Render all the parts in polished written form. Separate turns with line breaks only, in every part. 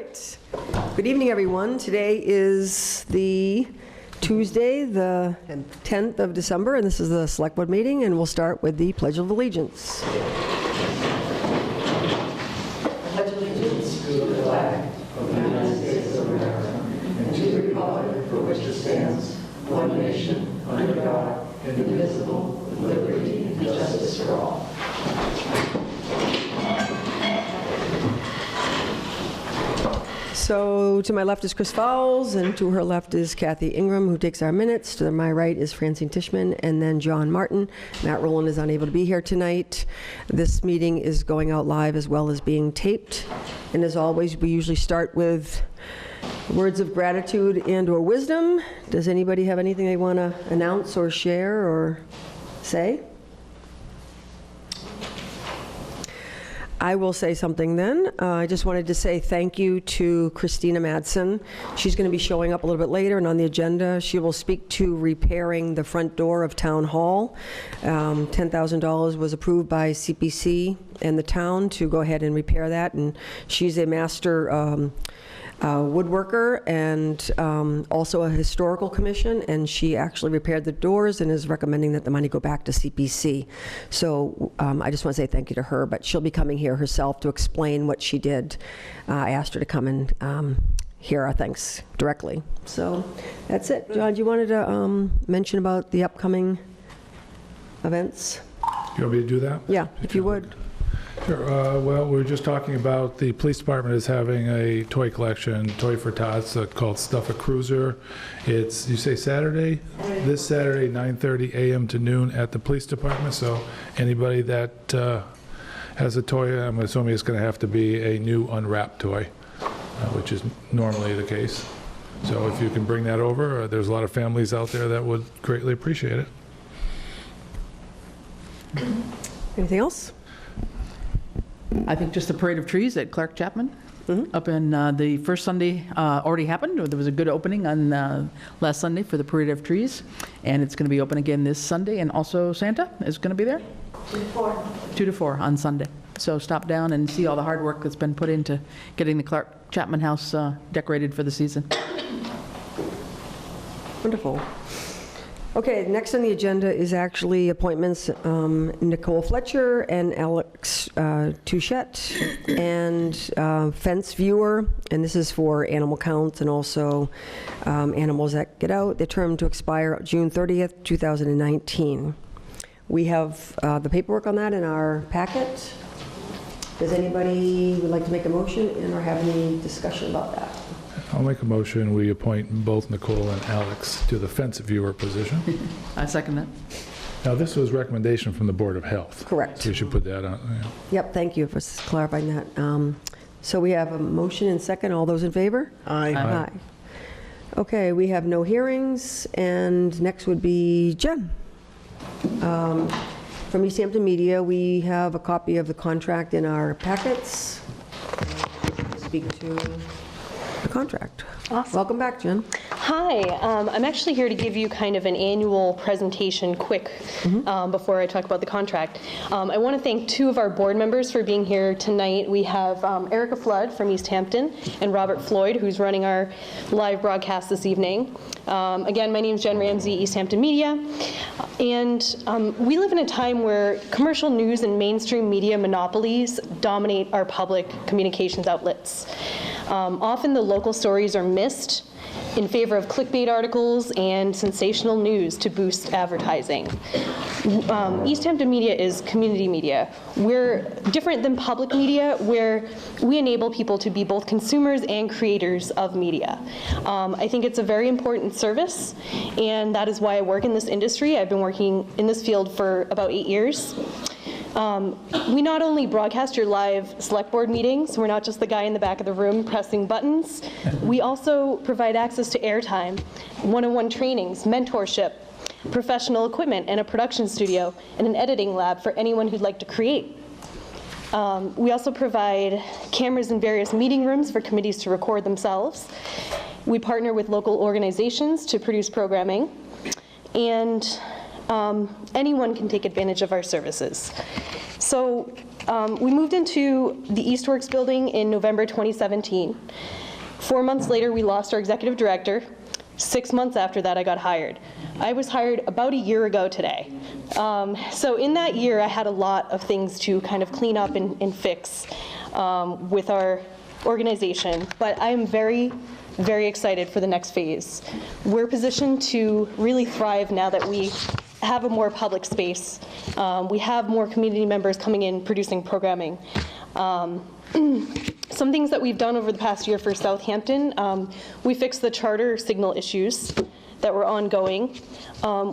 right. Good evening, everyone. Today is the Tuesday, the 10th of December, and this is the Select Board meeting, and we'll start with the Pledge of Allegiance. Pledge allegiance to the flag of the United States of America and to the republic for which it stands, one nation, under God, indivisible, with liberty and justice for all. So to my left is Chris Fowles, and to her left is Kathy Ingram, who takes our minutes. To my right is Francine Tishman, and then John Martin. Matt Rowland is unable to be here tonight. This meeting is going out live as well as being taped. And as always, we usually start with words of gratitude and or wisdom. Does anybody have anything they want to announce or share or say? I will say something then. I just wanted to say thank you to Christina Madsen. She's going to be showing up a little bit later, and on the agenda, she will speak to repairing the front door of Town Hall. $10,000 was approved by CPC and the town to go ahead and repair that, and she's a master woodworker and also a historical commission, and she actually repaired the doors and is recommending that the money go back to CPC. So I just want to say thank you to her, but she'll be coming here herself to explain what she did. I asked her to come and hear our thanks directly. So that's it. John, you wanted to mention about the upcoming events?
You want me to do that?
Yeah, if you would.
Sure. Well, we were just talking about the police department is having a toy collection, Toy for Tots, called Stuff a Cruiser. It's, you say Saturday? This Saturday, 9:30 a.m. to noon at the police department. So anybody that has a toy, I'm assuming it's going to have to be a new unwrapped toy, which is normally the case. So if you can bring that over, there's a lot of families out there that would greatly appreciate it.
Anything else?
I think just the parade of trees at Clark Chapman up in the first Sunday already happened. There was a good opening on last Sunday for the parade of trees, and it's going to be open again this Sunday. And also Santa is going to be there 2 to 4. 2 to 4 on Sunday. So stop down and see all the hard work that's been put into getting the Clark Chapman house decorated for the season.
Wonderful. Okay, next on the agenda is actually appointments, Nicole Fletcher and Alex Touchette, and fence viewer, and this is for animal counts and also animals that get out. The term to expire June 30th, 2019. We have the paperwork on that in our packet. Does anybody would like to make a motion and or have any discussion about that?
I'll make a motion. We appoint both Nicole and Alex to the fence viewer position.
I second that.
Now, this was recommendation from the Board of Health.
Correct.
So you should put that on. Yeah.
Yep, thank you for clarifying that. So we have a motion and second. All those in favor?
Aye.
Aye. Okay, we have no hearings, and next would be Jen. From East Hampton Media, we have a copy of the contract in our packets. Speak to the contract.
Awesome.
Welcome back, Jen.
Hi, I'm actually here to give you kind of an annual presentation quick before I talk about the contract. I want to thank 2 of our board members for being here tonight. We have Erica Flood from East Hampton and Robert Floyd, who's running our live broadcast this evening. Again, my name is Jen Ramsey, East Hampton Media, and we live in a time where commercial news and mainstream media monopolies dominate our public communications outlets. Often the local stories are missed in favor of clickbait articles and sensational news to boost advertising. East Hampton Media is community media. We're different than public media, where we enable people to be both consumers and creators of media. I think it's a very important service, and that is why I work in this industry. I've been working in this field for about 8 years. We not only broadcast your live select board meetings, we're not just the guy in the back of the room pressing buttons, we also provide access to airtime, one-on-one trainings, mentorship, professional equipment, and a production studio, and an editing lab for anyone who'd like to create. We also provide cameras in various meeting rooms for committees to record themselves. We partner with local organizations to produce programming, and anyone can take advantage of our services. So we moved into the Eastworks building in November 2017. 4 months later, we lost our executive director. 6 months after that, I got hired. I was hired about a year ago today. So in that year, I had a lot of things to kind of clean up and fix with our organization. But I am very, very excited for the next phase. We're positioned to really thrive now that we have a more public space. We have more community members coming in producing programming. Some things that we've done over the past year for Southampton, we fixed the charter signal issues that were ongoing.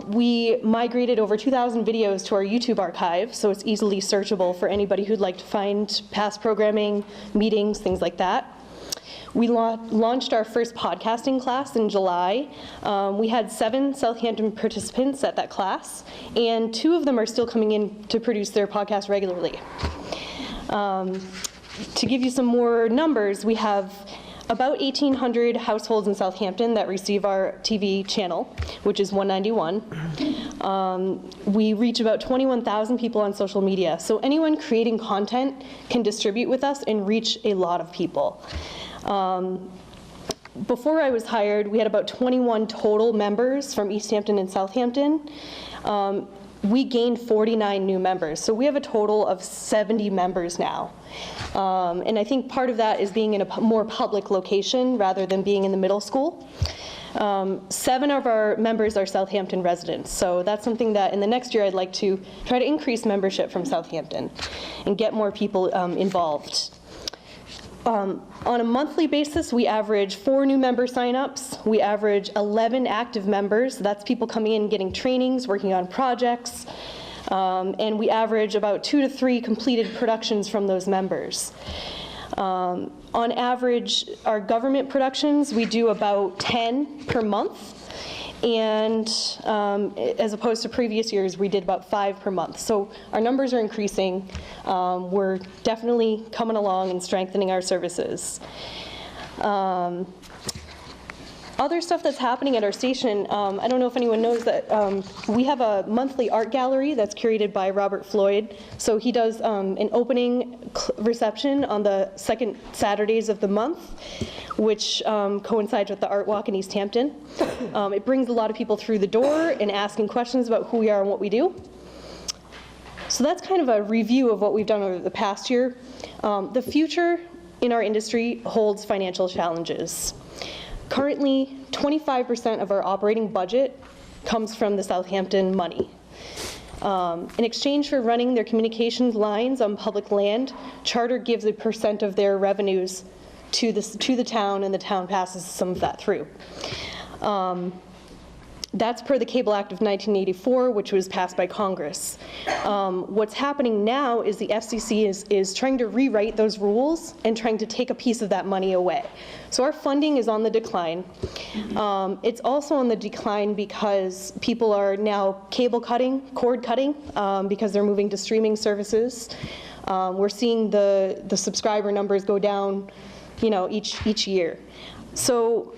We migrated over 2,000 videos to our YouTube archive, so it's easily searchable for anybody who'd like to find past programming, meetings, things like that. We launched our first podcasting class in July. We had 7 Southampton participants at that class, and 2 of them are still coming in to produce their podcast regularly. To give you some more numbers, we have about 1,800 households in Southampton that receive our TV channel, which is 191. We reach about 21,000 people on social media. So anyone creating content can distribute with us and reach a lot of people. Before I was hired, we had about 21 total members from East Hampton and Southampton. We gained 49 new members, so we have a total of 70 members now. And I think part of that is being in a more public location rather than being in the middle school. 7 of our members are Southampton residents, so that's something that in the next year I'd like to try to increase membership from Southampton and get more people involved. On a monthly basis, we average 4 new member signups. We average 11 active members. That's people coming in, getting trainings, working on projects. And we average about 2 to 3 completed productions from those members. On average, our government productions, we do about 10 per month. And as opposed to previous years, we did about 5 per month. So our numbers are increasing. We're definitely coming along and strengthening our services. Other stuff that's happening at our station, I don't know if anyone knows that we have a monthly art gallery that's curated by Robert Floyd. So he does an opening reception on the second Saturdays of the month, which coincides with the Art Walk in East Hampton. It brings a lot of people through the door and asking questions about who we are and what we do. So that's kind of a review of what we've done over the past year. The future in our industry holds financial challenges. Currently, 25% of our operating budget comes from the Southampton money. In exchange for running their communications lines on public land, Charter gives a % of their revenues to the town, and the town passes some of that through. That's per the Cable Act of 1984, which was passed by Congress. What's happening now is the FCC is trying to rewrite those rules and trying to take a piece of that money away. So our funding is on the decline. It's also on the decline because people are now cable cutting, cord cutting, because they're moving to streaming services. We're seeing the subscriber numbers go down, each year. So,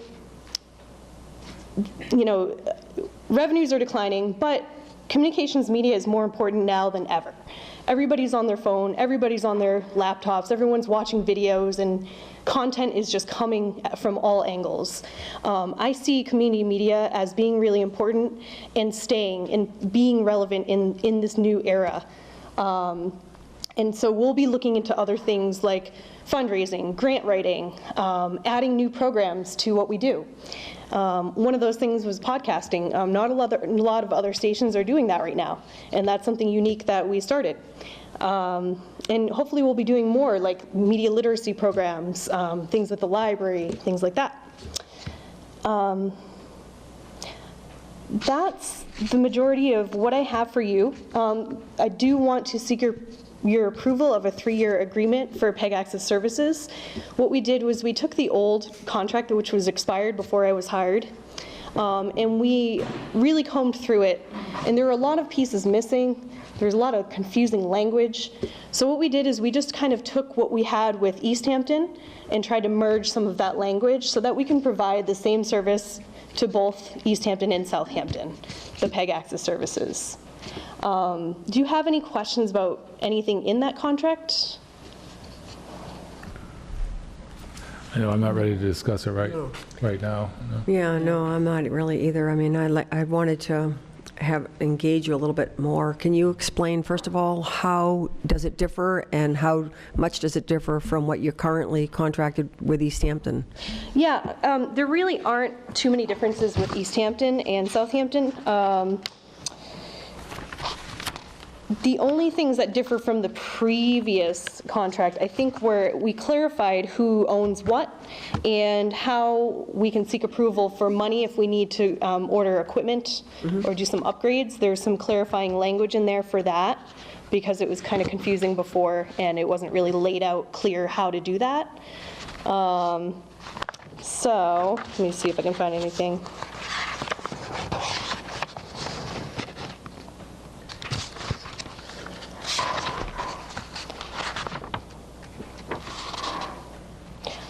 revenues are declining, but communications media is more important now than ever. Everybody's on their phone, everybody's on their laptops, everyone's watching videos, and content is just coming from all angles. I see community media as being really important and staying and being relevant in this new era. And so we'll be looking into other things like fundraising, grant writing, adding new programs to what we do. One of those things was podcasting. Not a lot of other stations are doing that right now, and that's something unique that we started. And hopefully we'll be doing more, like media literacy programs, things at the library, things like that. That's the majority of what I have for you. I do want to seek your approval of a 3-year agreement for PEG Access Services. What we did was we took the old contract, which was expired before I was hired, and we really combed through it. And there were a lot of pieces missing. There's a lot of confusing language. So what we did is we just kind of took what we had with East Hampton and tried to merge some of that language so that we can provide the same service to both East Hampton and Southampton, the PEG Access Services. Do you have any questions about anything in that contract?
I know I'm not ready to discuss it right now. No.
Yeah, no, I'm not really either. I mean, I wanted to engage you a little bit more. Can you explain, first of all, how does it differ and how much does it differ from what you're currently contracted with East Hampton?
Yeah, there really aren't too many differences with East Hampton and Southampton. The only things that differ from the previous contract, I think, were we clarified who owns what and how we can seek approval for money if we need to order equipment or do some upgrades. There's some clarifying language in there for that because it was kind of confusing before and it wasn't really laid out clear how to do that. So let me see if I can find anything.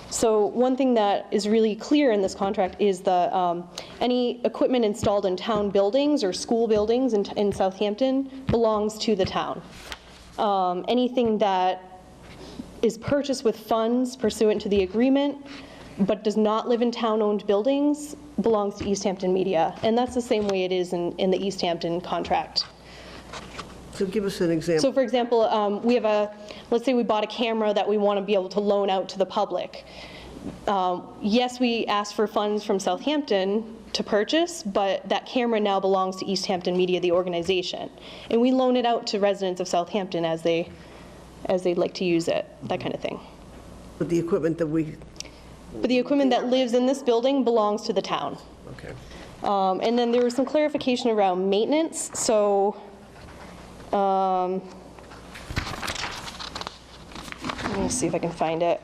So one thing that is really clear in this contract is the any equipment installed in town buildings or school buildings in Southampton belongs to the town. Anything that is purchased with funds pursuant to the agreement but does not live in town-owned buildings belongs to East Hampton Media. And that's the same way it is in the East Hampton contract.
So give us an example.
So for example, we have let's say we bought a camera that we want to be able to loan out to the public. Yes, we asked for funds from Southampton to purchase, but that camera now belongs to East Hampton Media, the organization. And we loan it out to residents of Southampton as they'd like to use it, that kind of thing.
But the equipment that we,
But the equipment that lives in this building belongs to the town.
okay.
And then there was some clarification around maintenance. So let me see if I can find it.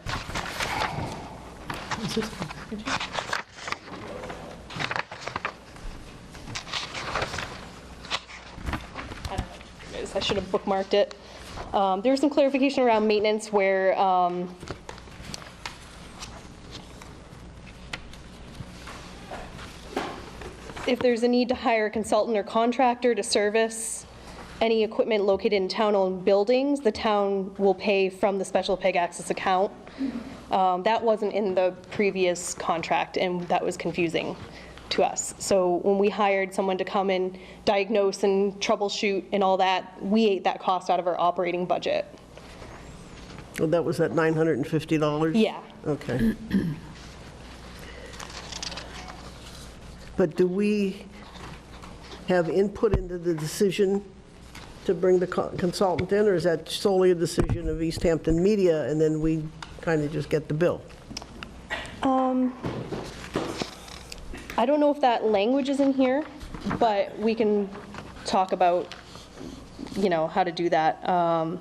I should have bookmarked it. There was some clarification around maintenance where if there's a need to hire a consultant or contractor to service any equipment located in town-owned buildings, the town will pay from the special PEG access account. That wasn't in the previous contract, and that was confusing to us. So when we hired someone to come and diagnose and troubleshoot and all that, we ate that cost out of our operating budget.
Well, that was at $950?
Yeah.
Okay. But do we have input into the decision to bring the consultant in, or is that solely a decision of East Hampton Media, and then we kind of just get the bill?
I don't know if that language is in here, but we can talk about, how to do that. I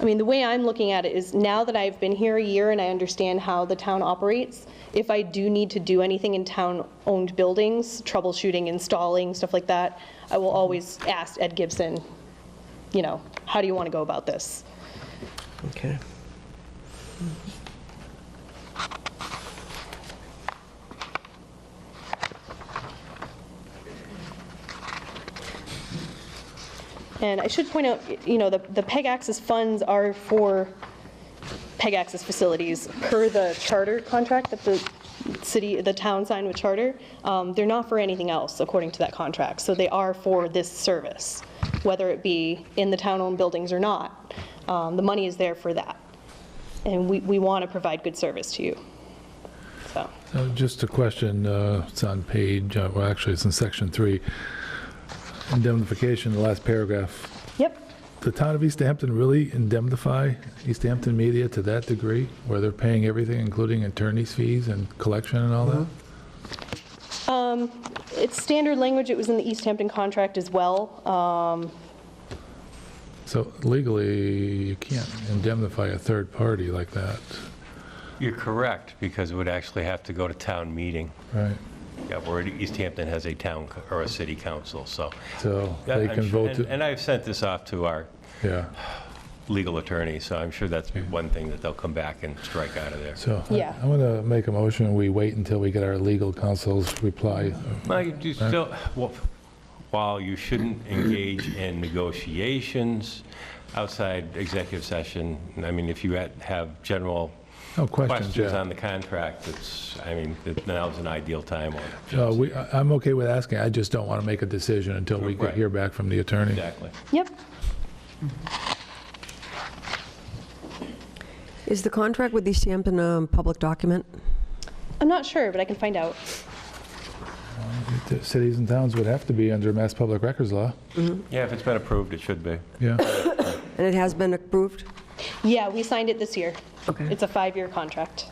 mean, the way I'm looking at it is now that I've been here a year and I understand how the town operates, if I do need to do anything in town-owned buildings, troubleshooting, installing, stuff like that, I will always ask Ed Gibson, how do you want to go about this?
Okay.
And I should point out, the PEG access funds are for PEG access facilities per the charter contract that the town signed with charter. They're not for anything else according to that contract. So they are for this service, whether it be in the town-owned buildings or not. The money is there for that. And we want to provide good service to you. So.
Just a question, it's on page, well, actually, it's in section 3. Indemnification, the last paragraph.
Yep.
The town of East Hampton really indemnify East Hampton Media to that degree, where they're paying everything, including attorney's fees and collection and all that?
It's standard language. It was in the East Hampton contract as well.
So legally, you can't indemnify a third party like that,
You're correct, because it would actually have to go to town meeting.
right?
Yeah, where East Hampton has a town or a city council, so.
So
Yeah,
they
I'm
can
sure-
vote to,
And I've sent this off to our
yeah.
legal attorney, so I'm sure that's one thing that they'll come back and strike out of there.
So
Yeah.
I'm going to make a motion, we wait until we get our legal counsel's reply.
Well, you do still, well, while you shouldn't engage in negotiations outside executive session, I mean, if you have general
No questions,
questions
yeah.
on the contract, now's an ideal time.
I'm okay with asking, I just don't want to make a decision until we
Right.
hear back from the attorney.
Exactly.
Yep.
Is the contract with East Hampton a public document?
I'm not sure, but I can find out.
The cities and towns would have to be under Mass Public Records law.
Yeah, if it's been approved, it should be.
Yeah.
And it has been approved?
Yeah, we signed it this year.
Okay.
It's a 5-year contract.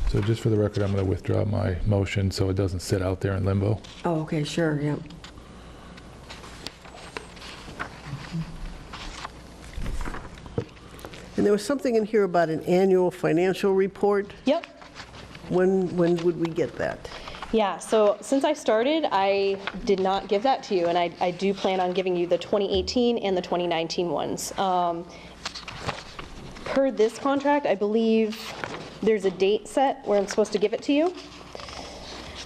So just for the record, I'm going to withdraw my motion so it doesn't sit out there in limbo.
Oh, okay, sure, yeah.
And there was something in here about an annual financial report.
Yep.
When would we get that?
Yeah, so since I started, I did not give that to you, and I do plan on giving you the 2018 and the 2019 ones. Per this contract, I believe there's a date set where I'm supposed to give it to you.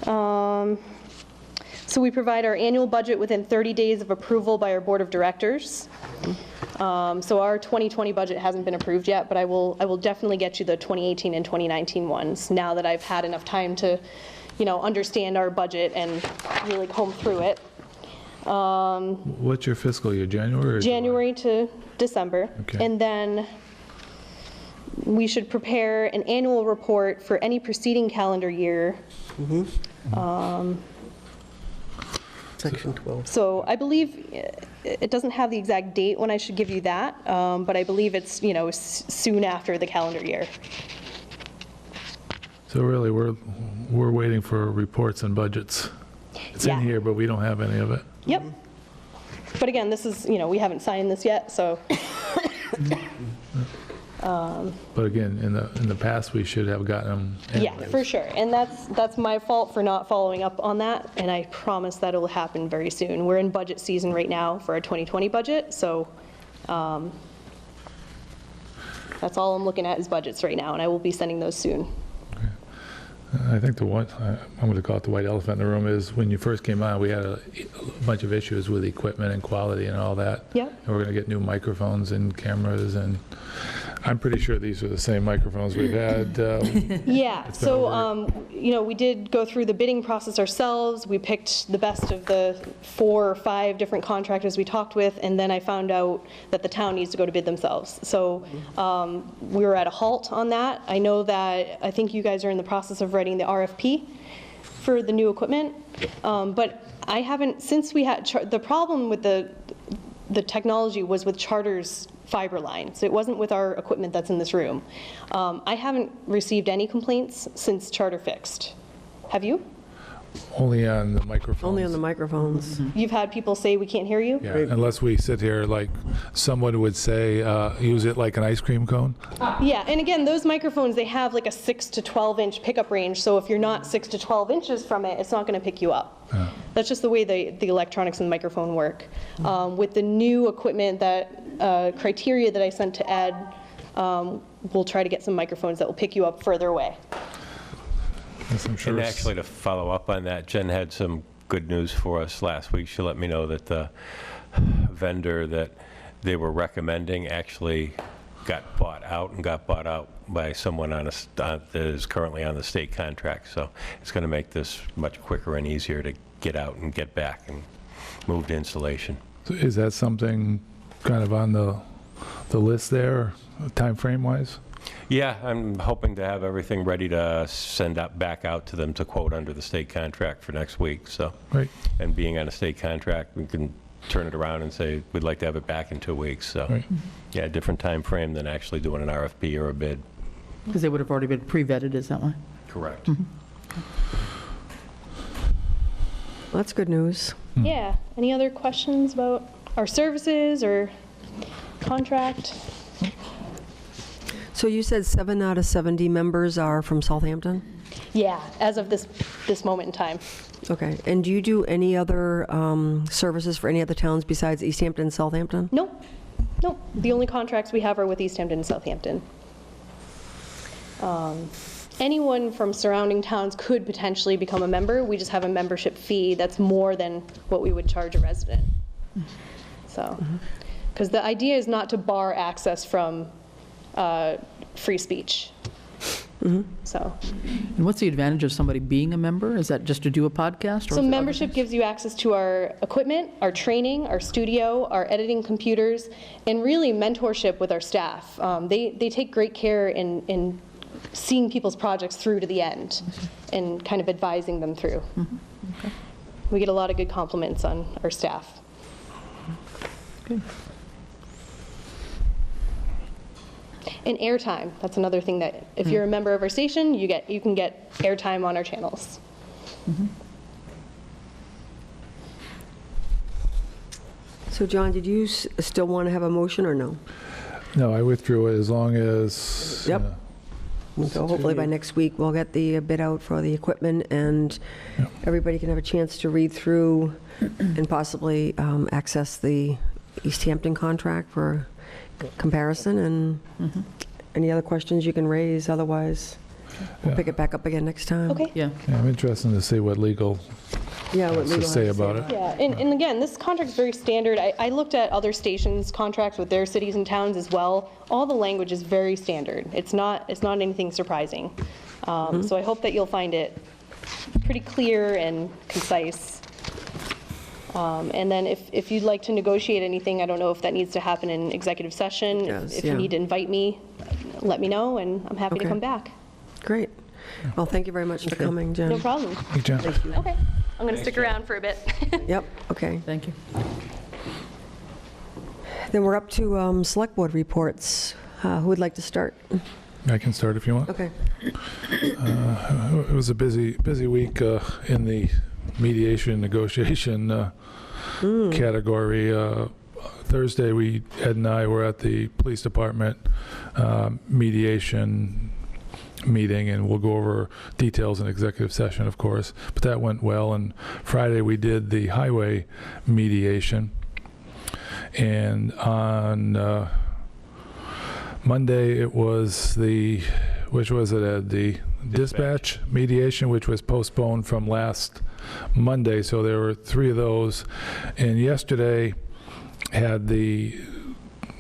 So we provide our annual budget within 30 days of approval by our board of directors. So our 2020 budget hasn't been approved yet, but I will definitely get you the 2018 and 2019 ones now that I've had enough time to, understand our budget and really comb through it.
What's your fiscal year, January? or July?
January to December.
Okay.
And then we should prepare an annual report for any preceding calendar year.
Section 12.
So I believe it doesn't have the exact date when I should give you that, but I believe it's, soon after the calendar year.
So really, we're waiting for reports and budgets. It's in
Yeah.
here, but we don't have any of it.
Yep. But again, this is, we haven't signed this yet, so,
But again, in the past, we should have gotten them
yeah,
anyways.
for sure. And that's my fault for not following up on that, and I promise that it will happen very soon. We're in budget season right now for our 2020 budget, so that's all I'm looking at is budgets right now, and I will be sending those soon.
I think I'm going to call it the white elephant in the room, is when you first came on, we had a bunch of issues with equipment and quality and all that.
Yep.
And we're going to get new microphones and cameras, and I'm pretty sure these are the same microphones we've had.
Yeah,
been
so, we did go through the bidding process ourselves. We picked the best of the 4 or 5 different contractors we talked with, and then I found out that the town needs to go to bid themselves. So we were at a halt on that. I know that, I think you guys are in the process of writing the RFP for the new equipment, but I haven't, since we had, the problem with the technology was with Charter's fiber line, so it wasn't with our equipment that's in this room. I haven't received any complaints since Charter fixed. Have you?
Only on the microphones.
Only on the microphones.
You've had people say we can't hear you?
Yeah, unless we sit here like someone would say, use it like an ice cream cone.
Yeah, and again, those microphones, they have like a 6 to 12 inch pickup range, so if you're not 6 to 12 inches from it, it's not going to pick you up. That's just the way the electronics and the microphone work. With the new equipment, that criteria that I sent to Ed, we'll try to get some microphones that will pick you up further away.
Yes, I'm sure
And
it's-
actually, to follow up on that, Jen had some good news for us last week. She let me know that the vendor that they were recommending actually got bought out by someone that is currently on the state contract. So it's going to make this much quicker and easier to get out and get back and move to installation.
So is that something kind of on the list there, time frame wise?
Yeah, I'm hoping to have everything ready to send back out to them to quote under the state contract for next week, so.
Right.
And being on a state contract, we can turn it around and say, we'd like to have it back in 2 weeks, so.
Right.
Yeah, a different time frame than actually doing an RFP or a bid.
Because they would have already been pre-vetted, is that why?
Correct.
Well, that's good news.
Yeah, any other questions about our services or contract?
So you said 7 out of 70 members are from Southampton?
Yeah, as of this moment in time.
Okay. And do you do any other services for any other towns besides East Hampton and Southampton?
Nope, the only contracts we have are with East Hampton and Southampton. anyone from surrounding towns could potentially become a member. We just have a membership fee that's more than what we would charge a resident. So, because the idea is not to bar access from free speech. So,
And what's the advantage of somebody being a member? Is that just to do a podcast? Or
so
is it
membership gives you access to our equipment, our training, our studio, our editing computers, and really mentorship with our staff. They take great care in seeing people's projects through to the end and kind of advising them through. We get a lot of good compliments on our staff.
Good.
And airtime, that's another thing that if you're a member of our station, you can get airtime on our channels.
So John, did you still want to have a motion or no?
No, I withdrew it as long as.
Yep. So hopefully by next week, we'll get the bid out for the equipment, and everybody can have a chance to read through and possibly access the East Hampton contract for comparison, and any other questions you can raise, otherwise we'll pick it back up again next time.
Okay.
Yeah.
Yeah, I'm interested to see what legal
Yeah, what
has to
legal
say
has to
about it.
Yeah, and again, this contract's very standard. I looked at other stations' contracts with their cities and towns as well. All the language is very standard. It's not anything surprising. So I hope that you'll find it pretty clear and concise. And then if you'd like to negotiate anything, I don't know if that needs to happen in executive session.
does,
If
yeah.
you need to invite me, let me know, and I'm happy to
Okay.
come back.
Great. Well, thank you very much for coming, Jen.
No problem.
Hey, Jen.
Okay, I'm going to stick around for a bit.
Yep, okay.
Thank you.
Then we're up to Select Board reports. Who would like to start?
I can start if you want.
Okay.
It was a busy week in the mediation negotiation category. Thursday, Ed and I were at the police department mediation meeting, and we'll go over details in executive session, of course, but that went well. And Friday, we did the highway mediation. And on Monday, it was which was it, Ed? The dispatch mediation, which was postponed from last Monday. So there were 3 of those. And yesterday had the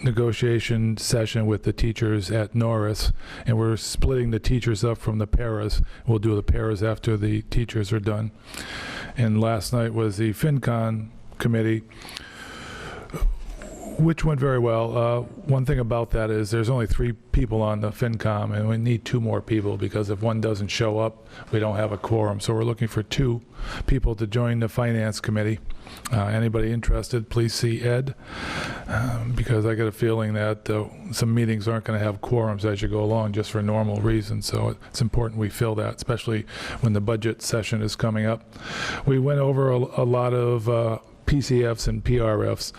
negotiation session with the teachers at Norris, and we're splitting the teachers up from the paras. We'll do the paras after the teachers are done. And last night was the FinCon committee, which went very well. One thing about that is there's only 3 people on the FinCom, and we need 2 more people, because if one doesn't show up, we don't have a quorum. So we're looking for 2 people to join the Finance Committee. Anybody interested, please see Ed, because I get a feeling that some meetings aren't going to have quorums as you go along, just for normal reasons. So it's important we fill that, especially when the budget session is coming up. We went over a lot of PCFs and PRFs.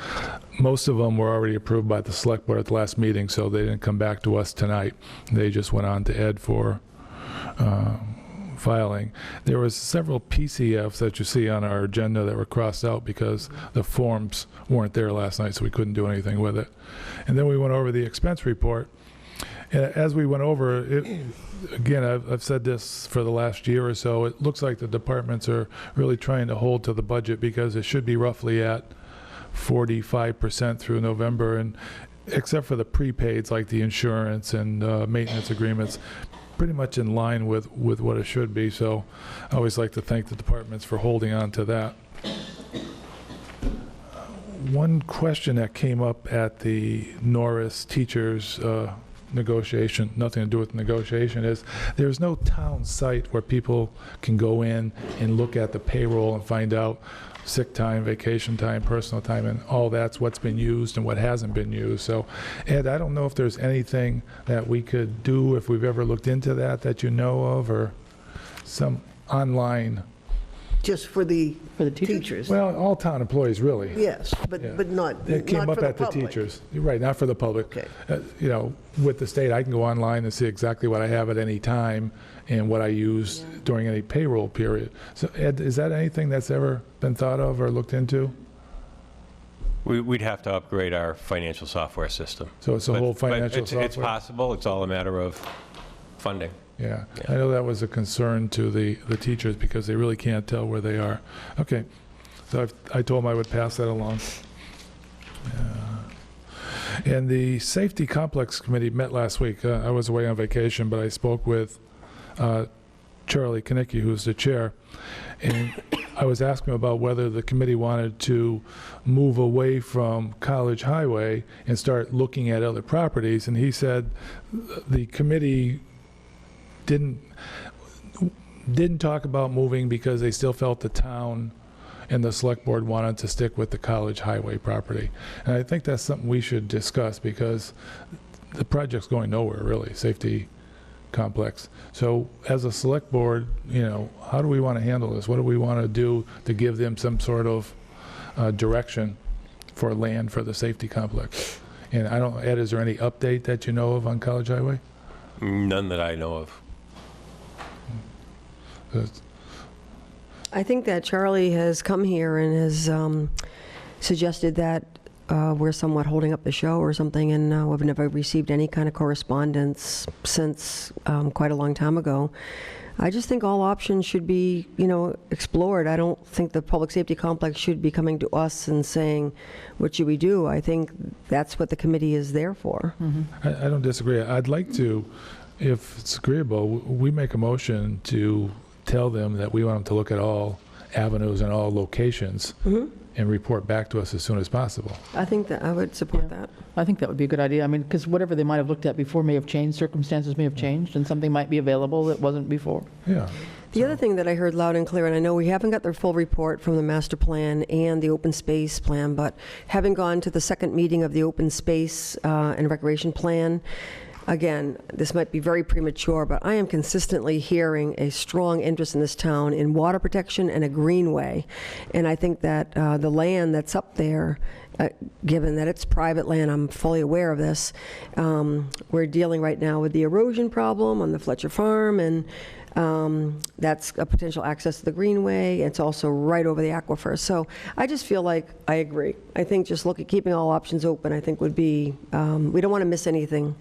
Most of them were already approved by the select board at the last meeting, so they didn't come back to us tonight. They just went on to Ed for filing. There was several PCFs that you see on our agenda that were crossed out because the forms weren't there last night, so we couldn't do anything with it. And then we went over the expense report. And as we went over it, again, I've said this for the last year or so, it looks like the departments are really trying to hold to the budget, because it should be roughly at 45% through November, and except for the prepaids like the insurance and maintenance agreements, pretty much in line with what it should be. So I always like to thank the departments for holding on to that. One question that came up at the Norris teachers negotiation, nothing to do with negotiation, is there's no town site where people can go in and look at the payroll and find out sick time, vacation time, personal time, and all that's what's been used and what hasn't been used. So, Ed, I don't know if there's anything that we could do, if we've ever looked into that you know of, or some online.
Just for the
teachers?
teachers?
Well, all town employees, really.
Yes,
Yeah.
but not
It came
not
up
for the
at the
public.
teachers. You're right, not for the public.
Okay.
With the state, I can go online and see exactly what I have at any time and what I use during any payroll period. So, Ed, is that anything that's ever been thought of or looked into?
We'd have to upgrade our financial software system.
So it's a whole financial
It's
software?
possible, it's all a matter of funding.
Yeah, I know that was a concern to the teachers because they really can't tell where they are. Okay, so I told them I would pass that along. And the Safety Complex Committee met last week. I was away on vacation, but I spoke with Charlie Kinnicky, who's the chair, and I was asking him about whether the committee wanted to move away from College Highway and start looking at other properties, and he said the committee didn't talk about moving because they still felt the town and the select board wanted to stick with the College Highway property. And I think that's something we should discuss because the project's going nowhere, really, safety complex. So as a select board, you know, how do we want to handle this? What do we want to do to give them some sort of direction for land for the safety complex? And I don't, Ed, is there any update that you know of on College Highway?
None that I know of.
I think that Charlie has come here and has suggested that we're somewhat holding up the show or something, and we've never received any kind of correspondence since quite a long time ago. I just think all options should be, you know, explored. I don't think the public safety complex should be coming to us and saying, what should we do? I think that's what the committee is there for.
I don't disagree. I'd like to, if it's agreeable, we make a motion to tell them that we want them to look at all avenues and all locations and report back to us as soon as possible.
I think that I would support
Yeah.
that.
I think that would be a good idea. I mean, because whatever they might have looked at before may have changed, circumstances may have changed, and something might be available that wasn't before.
Yeah.
The other thing that I heard loud and clear, and I know we haven't got the full report from the master plan and the open space plan, but having gone to the second meeting of the open space and recreation plan, again, this might be very premature, but I am consistently hearing a strong interest in this town in water protection and a greenway. And I think that the land that's up there, given that it's private land, I'm fully aware of this, we're dealing right now with the erosion problem on the Fletcher Farm, and that's a potential access to the greenway. It's also right over the aquifer. So I just feel like I agree. I think just look at keeping all options open, I think would be, we don't want to miss anything.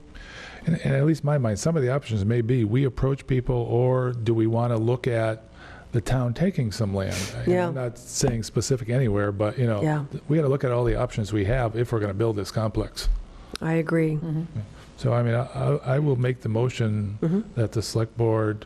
And at least in my mind, some of the options may be we approach people, or do we want to look at the town taking some land?
Yeah.
I'm not saying specific anywhere, but, you know,
Yeah.
we got to look at all the options we have if we're going to build this complex.
I agree.
So, I mean, I will make the motion that the select board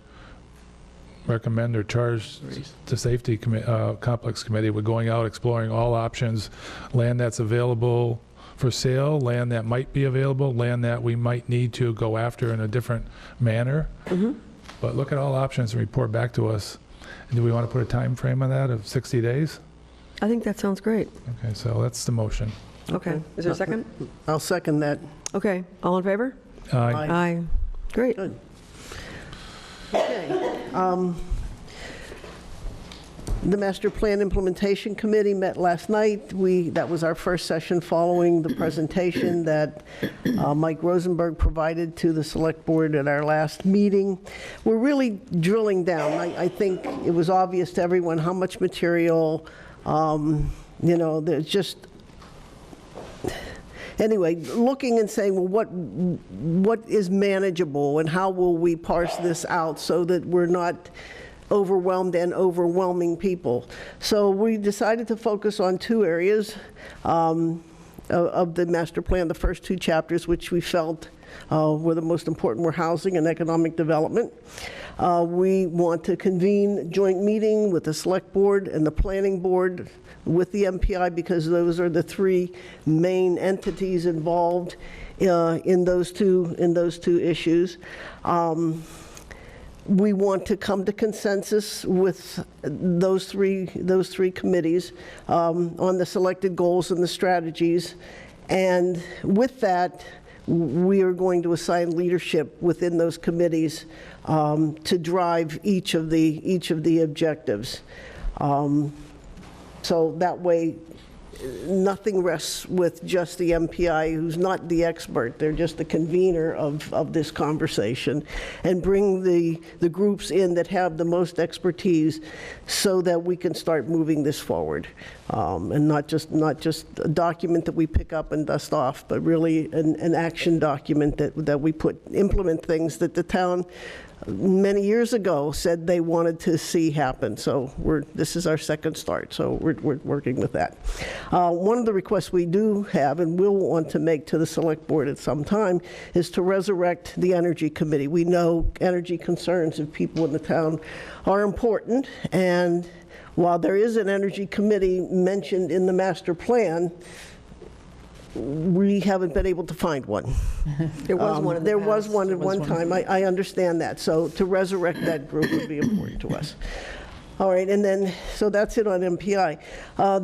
recommend or charge the safety complex committee with going out, exploring all options, land that's available for sale, land that might be available, land that we might need to go after in a different manner. But look at all options and report back to us. And do we want to put a time frame on that of 60 days?
I think that sounds great.
Okay, so that's the motion.
Okay. Is there a second?
I'll second that.
Okay. All in favor?
Aye.
Aye. Great.
Good. Okay. The Master Plan Implementation Committee met last night. That was our first session following the presentation that Mike Rosenberg provided to the Select Board at our last meeting. We're really drilling down. I think it was obvious to everyone how much material, you know, there's just, anyway, looking and saying, well, what is manageable and how will we parse this out so that we're not overwhelmed and overwhelming people. So we decided to focus on two areas of the master plan, the first two chapters, which we felt were the most important, were housing and economic development. We want to convene a joint meeting with the select board and the planning board with the MPI, because those are the three main entities involved in those two issues. We want to come to consensus with those three committees on the selected goals and the strategies. And with that, we are going to assign leadership within those committees to drive each of the objectives. So that way, nothing rests with just the MPI, who's not the expert. They're just the convener of this conversation, and bring the groups in that have the most expertise so that we can start moving this forward. And not just a document that we pick up and dust off, but really an action document that we implement things that the town many years ago said they wanted to see happen. So this is our second start, so we're working with that. One of the requests we do have and will want to make to the Select Board at some time is to resurrect the Energy Committee. We know energy concerns of people in the town are important, and while there is an Energy Committee mentioned in the master plan, we haven't been able to find one.
There was one in the
There was
past.
one at one
one.
time. I understand that. So to resurrect that group would be important to us. All right, and then, so that's it on MPI.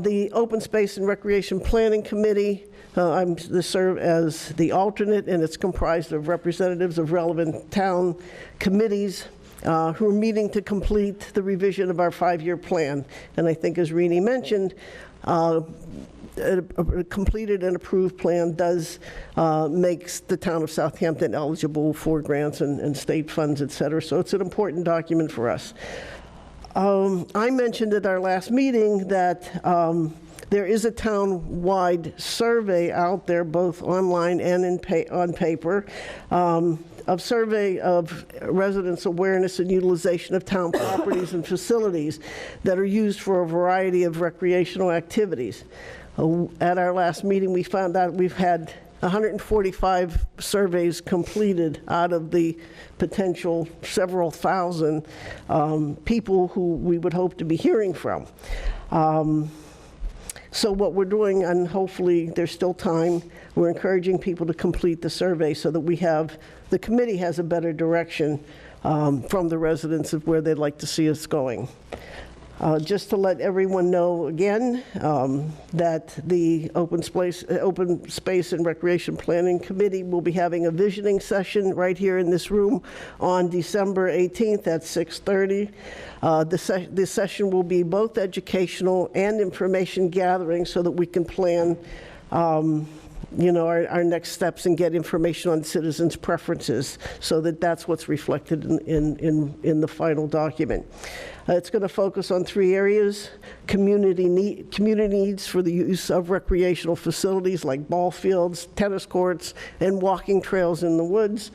The Open Space and Recreation Planning Committee, I'm to serve as the alternate, and it's comprised of representatives of relevant town committees who are meeting to complete the revision of our 5-year plan. And I think, as Rini mentioned, a completed and approved plan does makes the town of Southampton eligible for grants and state funds, et cetera. So it's an important document for us. I mentioned at our last meeting that there is a town-wide survey out there, both online and on paper, of survey of residents' awareness and utilization of town properties and facilities that are used for a variety of recreational activities. At our last meeting, we found out we've had 145 surveys completed out of the potential several thousand people who we would hope to be hearing from. So what we're doing, and hopefully there's still time, we're encouraging people to complete the survey so that the committee has a better direction from the residents of where they'd like to see us going. Just to let everyone know again that the Open Space and Recreation Planning Committee will be having a visioning session right here in this room on December 18th at 6:30. This session will be both educational and information gathering so that we can plan our next steps and get information on citizens' preferences so that that's what's reflected in the final document. It's going to focus on 3 areas: community needs for the use of recreational facilities like ball fields, tennis courts, and walking trails in the woods;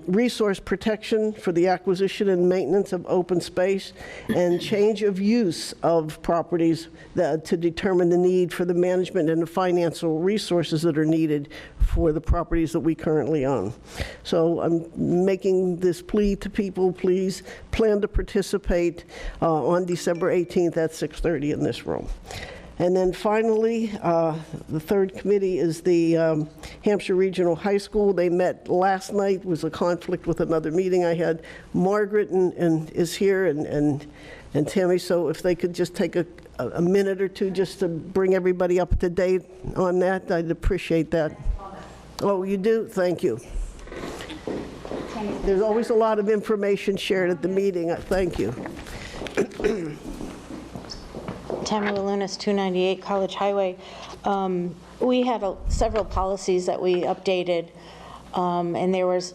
resource protection for the acquisition and maintenance of open space; and change of use of properties to determine the need for the management and the financial resources that are needed for the properties that we currently own. So I'm making this plea to people: please plan to participate on December 18th at 6:30 in this room. And then finally, the third committee is the Hampshire Regional High School. They met last night. It was a conflict with another meeting I had. Margaret and is here, and Tammy, so if they could just take a minute or two just to bring everybody up to date on that, I'd appreciate that. Oh, you do? Thank you. There's always a lot of information shared at the meeting. Thank you.
Tamara Lunas, 298 College Highway. We had several policies that we updated, and there was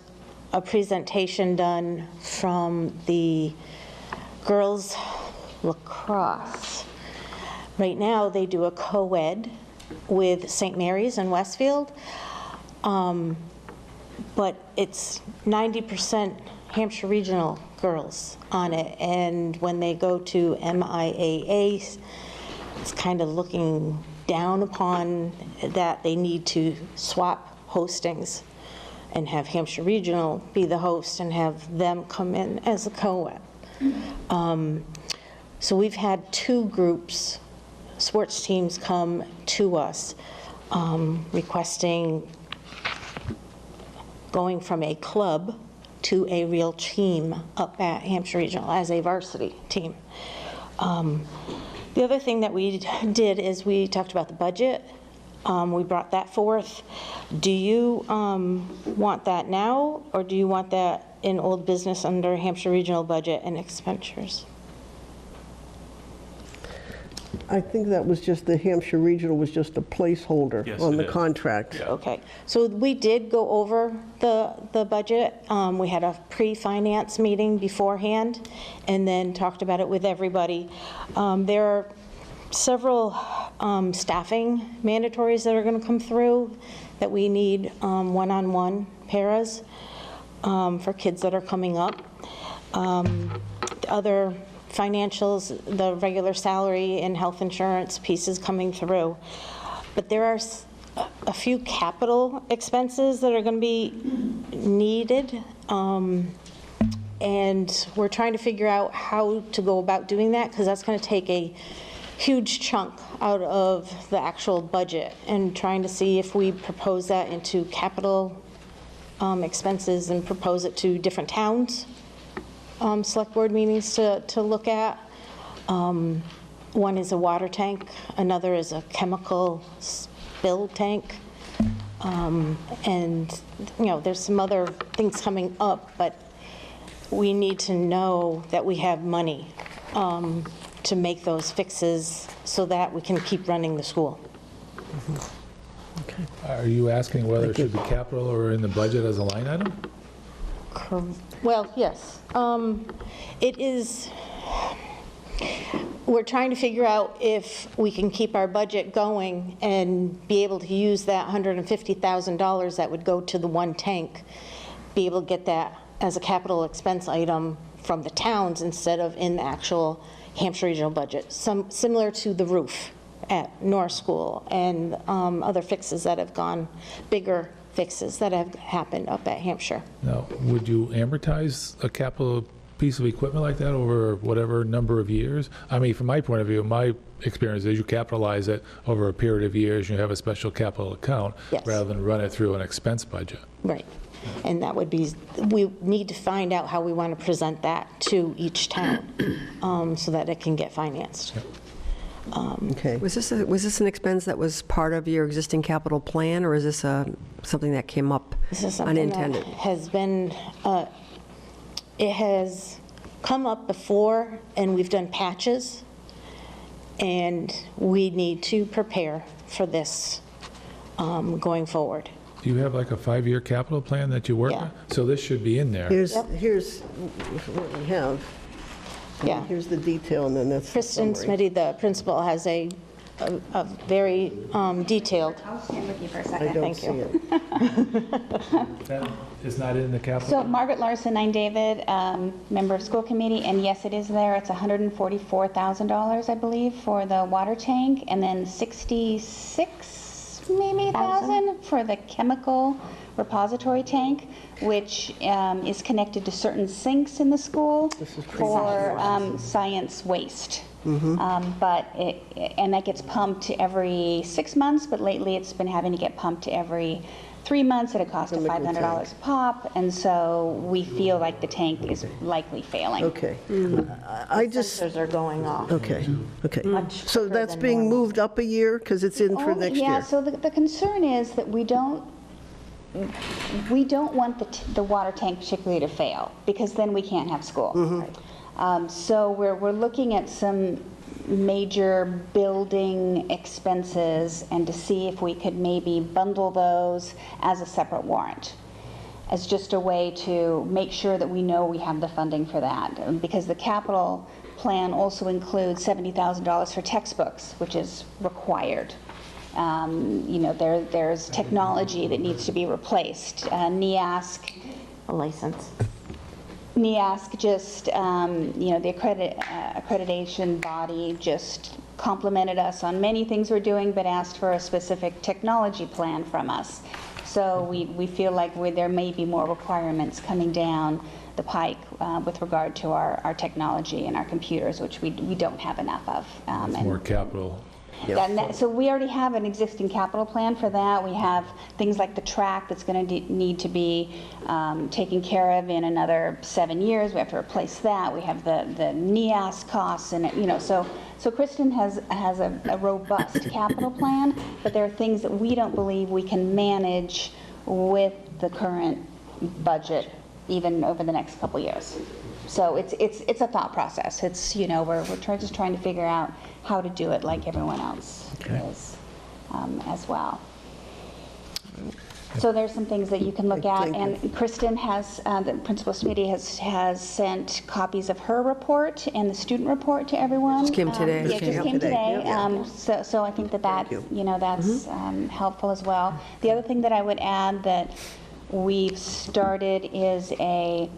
a presentation done from the girls lacrosse. Right now, they do a co-ed with St. Mary's in Westfield, but it's 90% Hampshire Regional girls on it, and when they go to MIAA, it's kind of looking down upon that. They need to swap hostings and have Hampshire Regional be the host and have them come in as a co-ed. So we've had 2 groups, sports teams, come to us requesting going from a club to a real team up at Hampshire Regional as a varsity team. The other thing that we did is we talked about the budget. We brought that forth. Do you want that now, or do you want that in old business under Hampshire Regional budget and expenditures?
I think that was just, the Hampshire Regional was just a placeholder
Yes,
on
it
the
is.
contract.
Okay, so we did go over the budget. We had a pre-finance meeting beforehand and then talked about it with everybody. There are several staffing mandatories that are going to come through that we need one-on-one paras. for kids that are coming up. Other financials, the regular salary and health insurance pieces coming through. But there are a few capital expenses that are going to be needed. And we're trying to figure out how to go about doing that, because that's going to take a huge chunk out of the actual budget, and trying to see if we propose that into capital expenses and propose it to different towns, select board meetings to look at. One is a water tank, another is a chemical spill tank. And, you know, there's some other things coming up, but we need to know that we have money to make those fixes so that we can keep running the school.
Are you asking whether it should be capital or in the budget as a line item?
Well, yes. It is, we're trying to figure out if we can keep our budget going and be able to use that $150,000 that would go to the one tank, be able to get that as a capital expense item from the towns instead of in the actual Hampshire regional budget. Similar to the roof at North School and other fixes that have gone, bigger fixes that have happened up at Hampshire.
Now, would you amortize a capital piece of equipment like that over whatever number of years? I mean, from my point of view, my experience is you capitalize it over a period of years, you have a special capital account,
Yes.
rather than run it through an expense budget.
Right. And that would be, we need to find out how we want to present that to each town so that it can get financed.
Okay.
Was this an expense that was part of your existing capital plan, or is this something that came up
This is something that
unintended?
has been, it has come up before, and we've done patches, and we need to prepare for this going forward.
Do you have like a 5-year capital plan that you work
Yeah.
on? So this should be in there.
Here's what we have.
Yeah.
Here's the detail, and then that's the
Kristen
summary.
Smitty, the principal, has a very detailed,
I'll stand with you for a
I
second.
don't
Thank
see
you.
it.
That is not in the capital?
So Margaret Larson, I'm David, member of school committee, and yes, it is there. It's $144,000, I believe, for the water tank, and then 66 maybe thousand for the chemical repository tank, which is connected to certain sinks in the school for science waste. But and that gets pumped every 6 months, but lately it's been having to get pumped every 3 months at a cost of
liquid
$500 a pop, and so we feel like the tank is likely failing.
Okay. I just,
sensors are going off.
okay, okay.
Much
So
quicker
that's
than
being
normal.
moved up a year because it's in for
Oh,
next
yeah,
year?
so the concern is that we don't want the water tank particularly to fail, because then we can't have school. So we're looking at some major building expenses and to see if we could maybe bundle those as a separate warrant, as just a way to make sure that we know we have the funding for that. Because the capital plan also includes $70,000 for textbooks, which is required. You know, there's technology that needs to be replaced. NEASC
A license.
just, you know, the accreditation body just complimented us on many things we're doing, but asked for a specific technology plan from us. So we feel like there may be more requirements coming down the pike with regard to our technology and our computers, which we don't have enough of. And
More capital.
so we already have an existing capital plan for that. We have things like the track that's going to need to be taken care of in another 7 years. We have to replace that. We have the NEAS costs, and you know, so Kristen has a robust capital plan, but there are things that we don't believe we can manage with the current budget, even over the next couple years. So it's a thought process. It's, you know, we're just trying to figure out how to do it like everyone else is as well. So there's some things that you can look at,
Thank you.
and Kristen has, the Principal Smitty has sent copies of her report and the student report to everyone.
Just came today.
Yeah, it just came today. So I think that's,
you.
you know, that's helpful as well. The other thing that I would add that we've started is a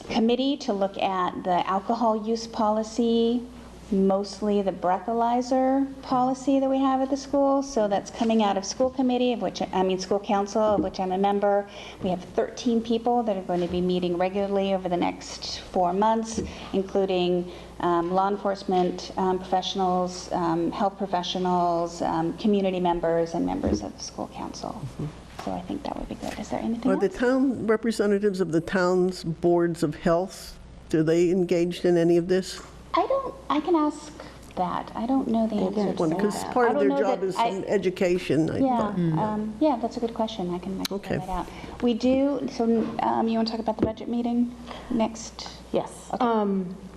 committee to look at the alcohol use policy, mostly the breathalyzer policy that we have at the school. So that's coming out of school committee, school council, of which I'm a member. We have 13 people that are going to be meeting regularly over the next 4 months, including law enforcement professionals, health professionals, community members, and members of the school council. So I think that would be good. Is there anything
Are
else?
the town representatives of the town's boards of health, do they engaged in any of this?
I can ask that. I don't know the answer to that.
Because part
I
of
don't
their
know
job
that
is
I-
in education, I
Yeah,
thought.
yeah, that's a good question. I can
Okay.
find that out. We do, so you want to talk about the budget meeting next?
Yes.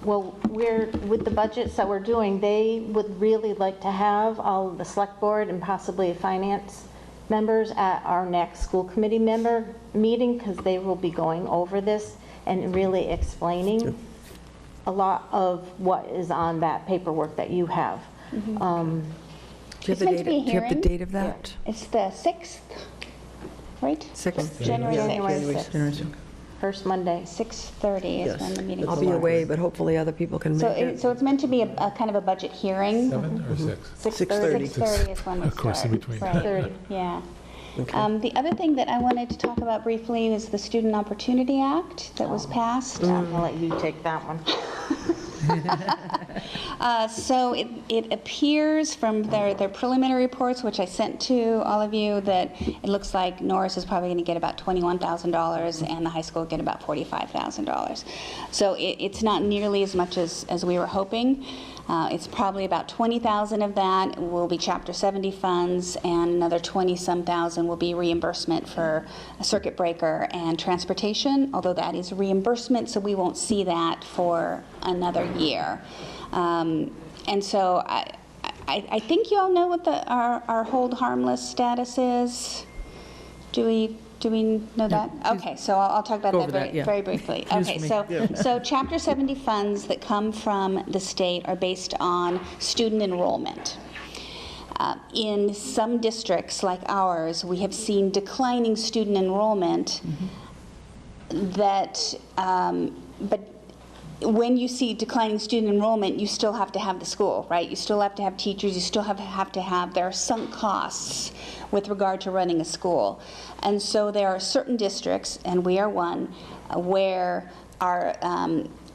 Well, with the budgets that we're doing, they would really like to have all of the select board and possibly finance members at our next school committee member meeting, because they will be going over this and really explaining a lot of what is on that paperwork that you have.
Do you
It's
have
meant
the
to be a
date, do you have the
hearing.
date of that?
It's the 6th, right?
6th?
January
January
6th.
6th, first Monday.
6:30 is
Yes.
when the meeting
I'll
starts.
be away, but hopefully other people can
So
make it.
so it's meant to be a kind of a budget hearing.
7 or 6?
6:30.
6:30 is when we
Of course, in
start.
between.
Right,
30.
yeah. The other thing that I wanted to talk about briefly is the Student Opportunity Act that was passed.
I'm gonna let you take that one.
So it appears from their preliminary reports, which I sent to all of you, that it looks like Norris is probably going to get about $21,000 and the high school will get about $45,000. So it's not nearly as much as we were hoping. It's probably about 20,000 of that will be Chapter 70 funds, and another 20-some thousand will be reimbursement for a circuit breaker and transportation, although that is reimbursement, so we won't see that for another year. And so I think you all know what our hold harmless status is. Do we know that? Okay, so I'll talk about
Go
that
over that, yeah.
very briefly.
News
Okay,
for me.
so Chapter 70 funds that come from the state are based on student enrollment. In some districts like ours, we have seen declining student enrollment that, but when you see declining student enrollment, you still have to have the school, right? You still have to have teachers, you still have to have, there are sunk costs with regard to running a school. And so there are certain districts, and we are one, where our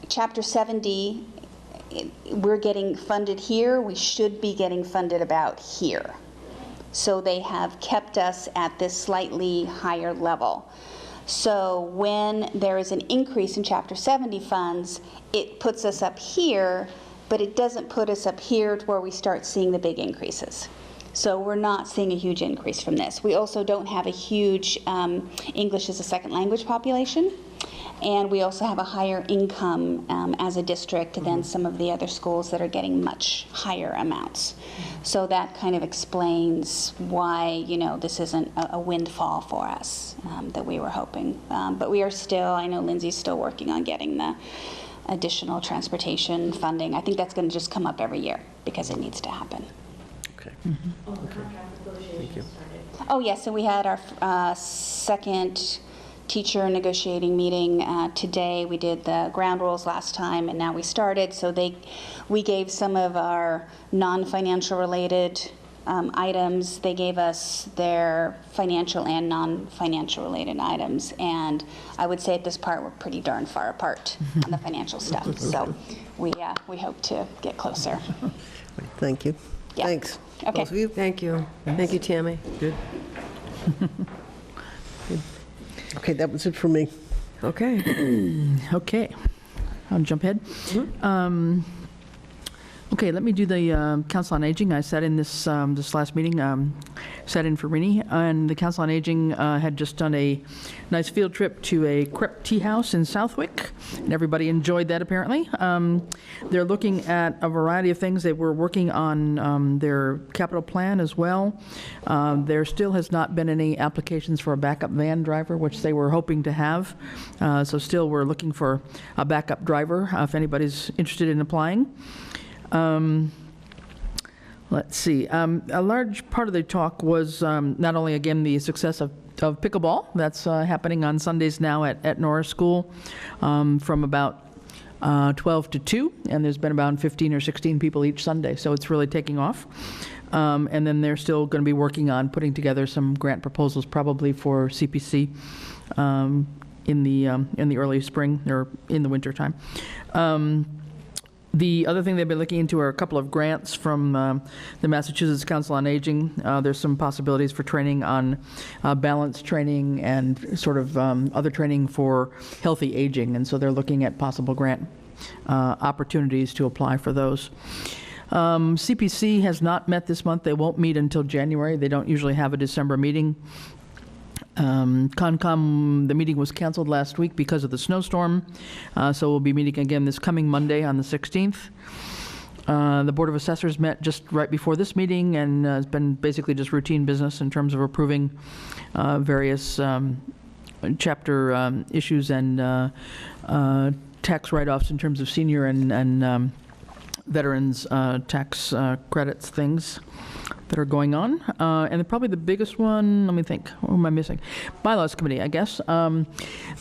Chapter 70, we're getting funded here, we should be getting funded about here. So they have kept us at this slightly higher level. So when there is an increase in Chapter 70 funds, it puts us up here, but it doesn't put us up here to where we start seeing the big increases. So we're not seeing a huge increase from this. We also don't have a huge English as a second language population, and we also have a higher income as a district than some of the other schools that are getting much higher amounts. So that kind of explains why, this isn't a windfall for us that we were hoping. But we are still, I know Lindsay's still working on getting the additional transportation funding. I think that's going to just come up every year because it needs to happen.
Okay.
Thank you.
Oh, yes, so we had our second teacher negotiating meeting today. We did the ground rules last time, and now we started. So we gave some of our non-financial related items. They gave us their financial and non-financial related items. And I would say at this part, we're pretty darn far apart on the financial stuff. So we hope to get closer.
Thank you.
Yeah.
Thanks.
Okay.
Both of you?
Thank you. Thank you, Tammy.
Good.
Okay, that was it for me.
Okay.
Okay, I'll jump ahead. Okay, let me do the Council on Aging. I sat in this last meeting, sat in for Rini, and the Council on Aging had just done a nice field trip to a crepe tea house in Southwick, and everybody enjoyed that apparently. They're looking at a variety of things. They were working on their capital plan as well. There still has not been any applications for a backup van driver, which they were hoping to have. So still, we're looking for a backup driver if anybody's interested in applying. Let's see. A large part of the talk was not only, again, the success of pickleball. That's happening on Sundays now at Norris School from about 12 to 2, and there's been about 15 or 16 people each Sunday, so it's really taking off. And then they're still going to be working on putting together some grant proposals, probably for CPC in the early spring or in the winter time. The other thing they've been looking into are a couple of grants from the Massachusetts Council on Aging. There's some possibilities for training on balance training and sort of other training for healthy aging, and so they're looking at possible grant opportunities to apply for those. CPC has not met this month. They won't meet until January. They don't usually have a December meeting. Concom, the meeting was canceled last week because of the snowstorm, so we'll be meeting again this coming Monday on the 16th. The Board of Assessors met just right before this meeting, and has been basically just routine business in terms of approving various chapter issues and tax write-offs in terms of senior and veterans tax credits things that are going on. And probably the biggest one, let me think, what am I missing? Bylaws Committee, I guess.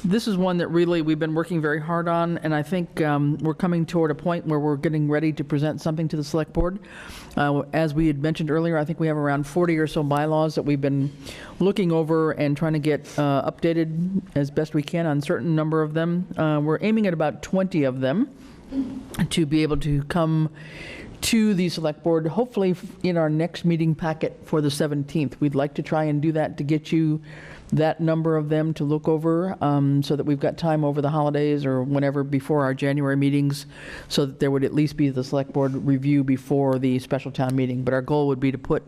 This is one that really we've been working very hard on, and I think we're coming toward a point where we're getting ready to present something to the Select Board. As we had mentioned earlier, I think we have around 40 or so bylaws that we've been looking over and trying to get updated as best we can on a certain number of them. We're aiming at about 20 of them to be able to come to the Select Board, hopefully in our next meeting packet for the 17th. We'd like to try and do that to get you that number of them to look over so that we've got time over the holidays or whenever before our January meetings, so that there would at least be the Select Board review before the special town meeting. But our goal would be to put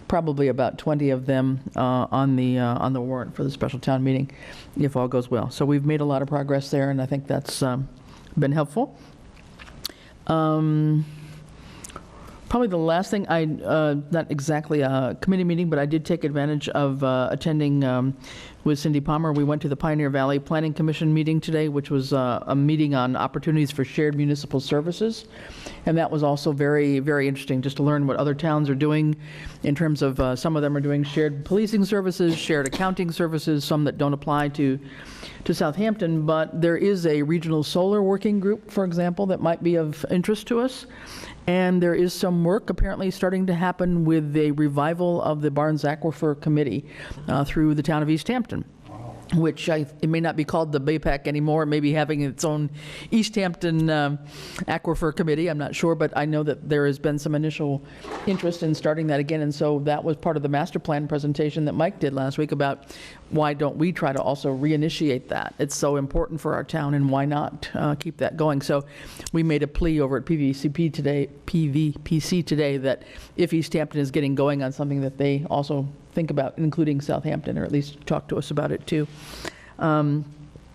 probably about 20 of them on the warrant for the special town meeting, if all goes well. So we've made a lot of progress there, and I think that's been helpful. Probably the last thing, not exactly a committee meeting, but I did take advantage of attending with Cindy Palmer. We went to the Pioneer Valley Planning Commission meeting today, which was a meeting on opportunities for shared municipal services. And that was also very, very interesting, just to learn what other towns are doing in terms of some of them are doing shared policing services, shared accounting services, some that don't apply to Southampton. But there is a regional solar working group, for example, that might be of interest to us. And there is some work apparently starting to happen with a revival of the Barnes Aquifer Committee through the town of East Hampton, which it may not be called the BAPAC anymore. It may be having its own East Hampton Aquifer Committee. I'm not sure, but I know that there has been some initial interest in starting that again. And so that was part of the master plan presentation that Mike did last week about why don't we try to also reinitiate that? It's so important for our town, and why not keep that going? So we made a plea over at PVPC today that if East Hampton is getting going on something, that they also think about including Southampton, or at least talk to us about it too. And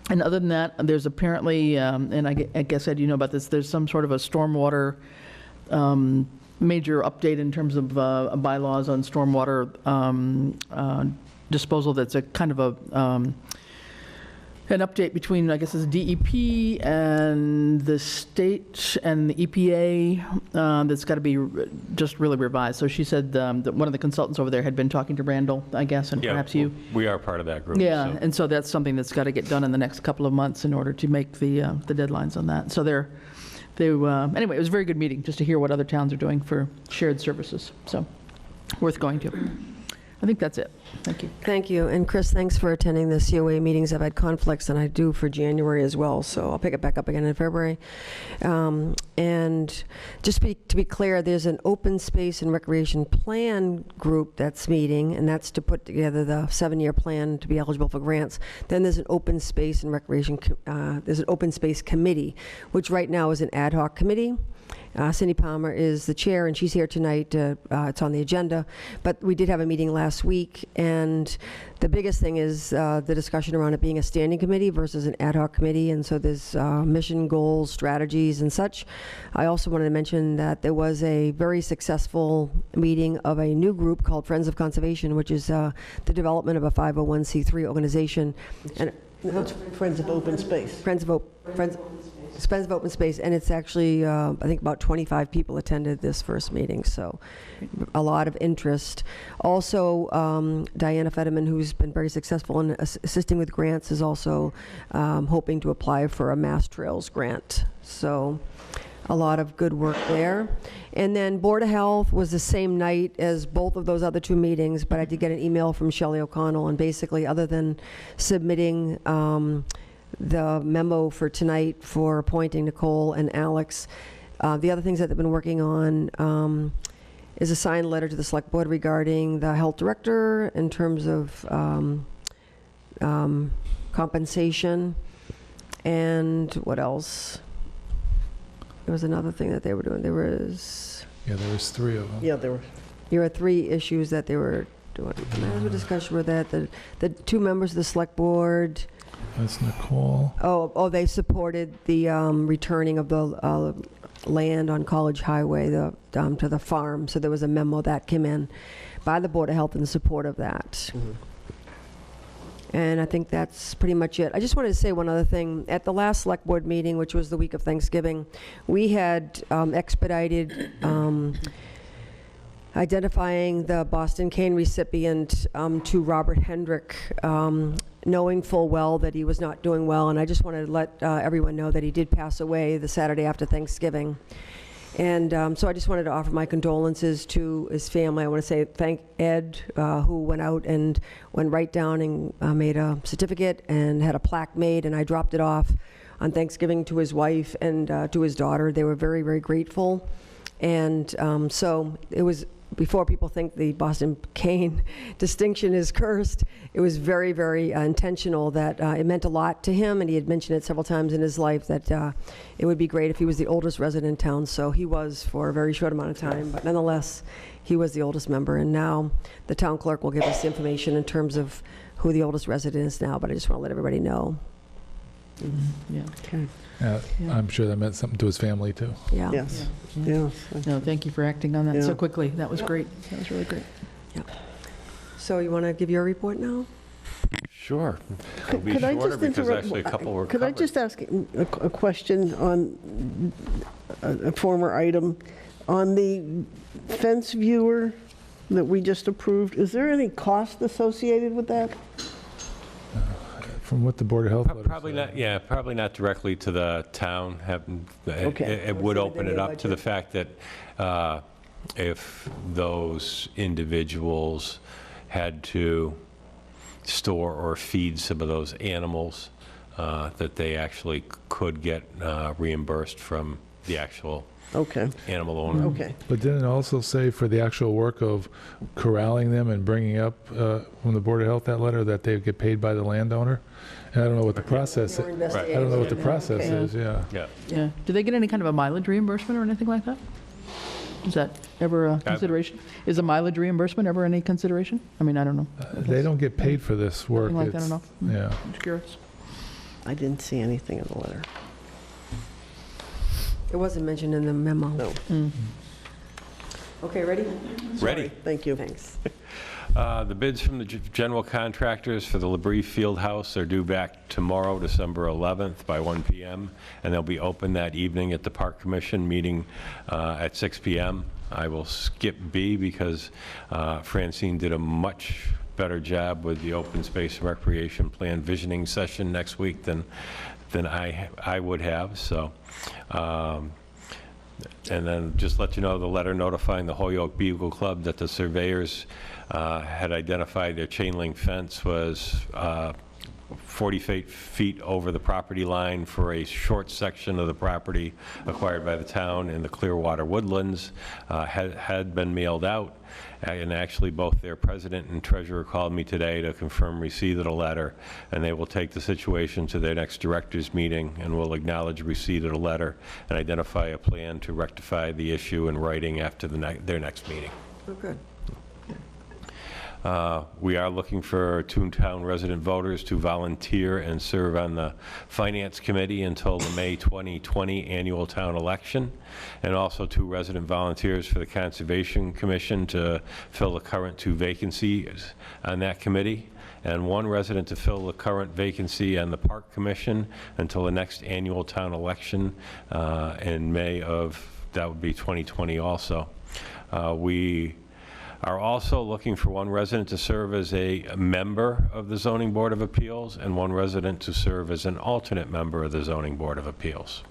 other than that, there's apparently, and I guess, Ed, you know about this, there's some sort of a stormwater major update in terms of bylaws on stormwater disposal. That's a kind of an update between, I guess, it's DEP and the state and the EPA that's got to be just really revised. So she said that one of the consultants over there had been talking to Randall, I guess, and perhaps you.
We are part of that group.
Yeah,
so.
and so that's something that's got to get done in the next couple of months in order to make the deadlines on that. So anyway, it was a very good meeting just to hear what other towns are doing for shared services. So worth going to. I think that's it. Thank you.
Thank you. And Chris, thanks for attending the COA meetings. I've had conflicts, and I do for January as well, so I'll pick it back up again in February. And just to be clear, there's an open space and recreation plan group that's meeting, and that's to put together the 7-year plan to be eligible for grants. Then there's an open space and recreation, there's an open space committee, which right now is an ad hoc committee. Cindy Palmer is the chair, and she's here tonight. It's on the agenda. But we did have a meeting last week, and the biggest thing is the discussion around it being a standing committee versus an ad hoc committee. And so there's mission, goals, strategies, and such. I also wanted to mention that there was a very successful meeting of a new group called Friends of Conservation, which is the development of a 501c3 organization. And
Friends of Open Space.
Friends Spencer Open Space, and it's actually, I think about 25 people attended this first meeting, so a lot of interest. Also, Diana Fetterman, who's been very successful in assisting with grants, is also hoping to apply for a Mass Trails grant. So a lot of good work there. And then Board of Health was the same night as both of those other two meetings, but I did get an email from Shelley O'Connell, and basically, other than submitting the memo for tonight for appointing Nicole and Alex, the other things that they've been working on is a signed letter to the Select Board regarding the Health Director in terms of compensation, and what else? There was another thing that they were doing. There was
3 of them.
Yeah, there were.
There are 3 issues that they were doing. And I had a discussion with that. The 2 members of the Select Board,
That's Nicole.
they supported the returning of the land on College Highway to the farm. So there was a memo that came in by the Board of Health in support of that. And I think that's pretty much it. I just wanted to say one other thing. At the last Select Board meeting, which was the week of Thanksgiving, we had expedited identifying the Boston Cane recipient to Robert Hendrick, knowing full well that he was not doing well. And I just wanted to let everyone know that he did pass away the Saturday after Thanksgiving. And so I just wanted to offer my condolences to his family. I want to say thank Ed, who went out and went right down and made a certificate and had a plaque made, and I dropped it off on Thanksgiving to his wife and to his daughter. They were very, very grateful. And so it was, before people think the Boston Cane distinction is cursed, it was very, very intentional, that it meant a lot to him, and he had mentioned it several times in his life that it would be great if he was the oldest resident in town. So he was for a very short amount of time, but nonetheless, he was the oldest member. And now the town clerk will give us the information in terms of who the oldest resident is now, but I just want to let everybody know.
Yeah.
Yeah, I'm sure that meant something to his family, too.
Yeah.
Yes, yes.
No, thank you for acting on that so
Yeah.
quickly. That was great. That was really great.
So you want to give your report now?
Sure. It'll be
Could I
shorter
just
because
interrupt?
actually a couple were
Could I
covered.
just ask a question on a former item? On the fence viewer that we just approved, is there any cost associated with that?
From what the Board of Health letter
Probably
said.
not, yeah, probably not directly to the town.
Okay.
It would
What's
open
in
it
the
up to the fact that if those individuals had to store or feed some of those animals, that they actually could get reimbursed from the actual
Okay,
animal owner.
okay.
But didn't it also say for the actual work of corralling them and bringing up from the Board of Health that letter that they get paid by the landowner? And I don't know what the process,
Your
I
investigation.
don't know what the process
Okay.
is, yeah.
Yeah.
Yeah. Do they get any kind of a mileage reimbursement or anything like that? Is that ever a consideration? Is a mileage reimbursement ever any consideration? I mean, I don't know.
They don't get paid for this work.
Something like that, I
It's-
don't know.
Yeah.
I'm just curious.
I didn't see anything in the letter.
It wasn't mentioned in the memo.
No.
Okay, ready?
Ready?
Thank you.
Thanks.
The bids from the general contractors for the Labrie Field House are due back tomorrow, December 11th by 1 PM, and they'll be open that evening at the Park Commission meeting at 6 PM. I will skip B because Francine did a much better job with the open space and recreation plan visioning session next week than I would have, so. And then just let you know, the letter notifying the Holyoke Beagle Club that the surveyors had identified their chain link fence was 40 feet over the property line for a short section of the property acquired by the town in the Clearwater Woodlands, had been mailed out. And actually, both their president and treasurer called me today to confirm receipt of the letter, and they will take the situation to their next directors' meeting and will acknowledge receipt of the letter and identify a plan to rectify the issue in writing after their next meeting.
Oh, good.
We are looking for Toontown resident voters to volunteer and serve on the Finance Committee until the May 2020 annual town election, and also 2 resident volunteers for the Conservation Commission to fill the current 2 vacancies on that committee. and 1 resident to fill the current vacancy on the Park Commission until the next annual town election in May of, that would be 2020 also. We are also looking for 1 resident to serve as a member of the Zoning Board of Appeals and 1 resident to serve as an alternate member of the Zoning Board of Appeals.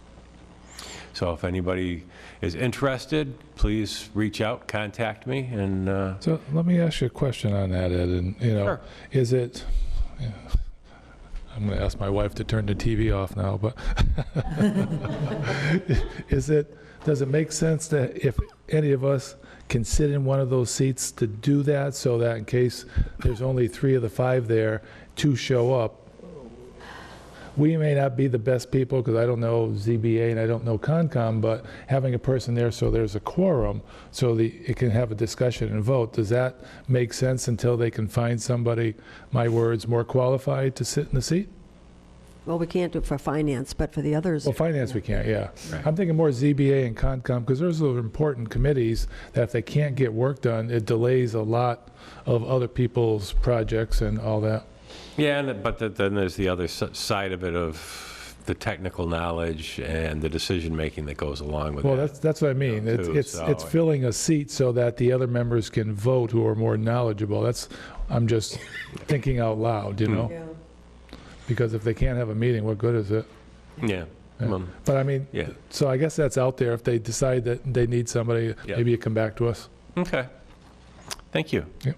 So if anybody is interested, please reach out, contact me, and
So let me ask you a question on that, Ed, and,
Sure.
is it, I'm going to ask my wife to turn the TV off now, but does it make sense that if any of us can sit in one of those seats to do that, so that in case there's only 3 of the 5 there, 2 show up, we may not be the best people, because I don't know ZBA and I don't know Concom, but having a person there so there's a quorum, so it can have a discussion and vote, does that make sense until they can find somebody, my words, more qualified to sit in the seat?
Well, we can't do it for finance, but for the others.
Well, finance we can't, yeah.
Right.
I'm thinking more ZBA and Concom, because those are important committees that if they can't get work done, it delays a lot of other people's projects and all that.
yeah, but then there's the other side of it, of the technical knowledge and the decision-making that goes along with
Well,
that.
that's what I mean.
too,
It's
so-
filling a seat so that the other members can vote who are more knowledgeable. I'm just thinking out loud,
Yeah.
because if they can't have a meeting, what good is it?
Yeah.
Yeah. But I mean,
Yeah.
so I guess that's out there. If they decide that they need somebody,
Yeah.
maybe you come back to us.
Okay. Thank you.
Yep.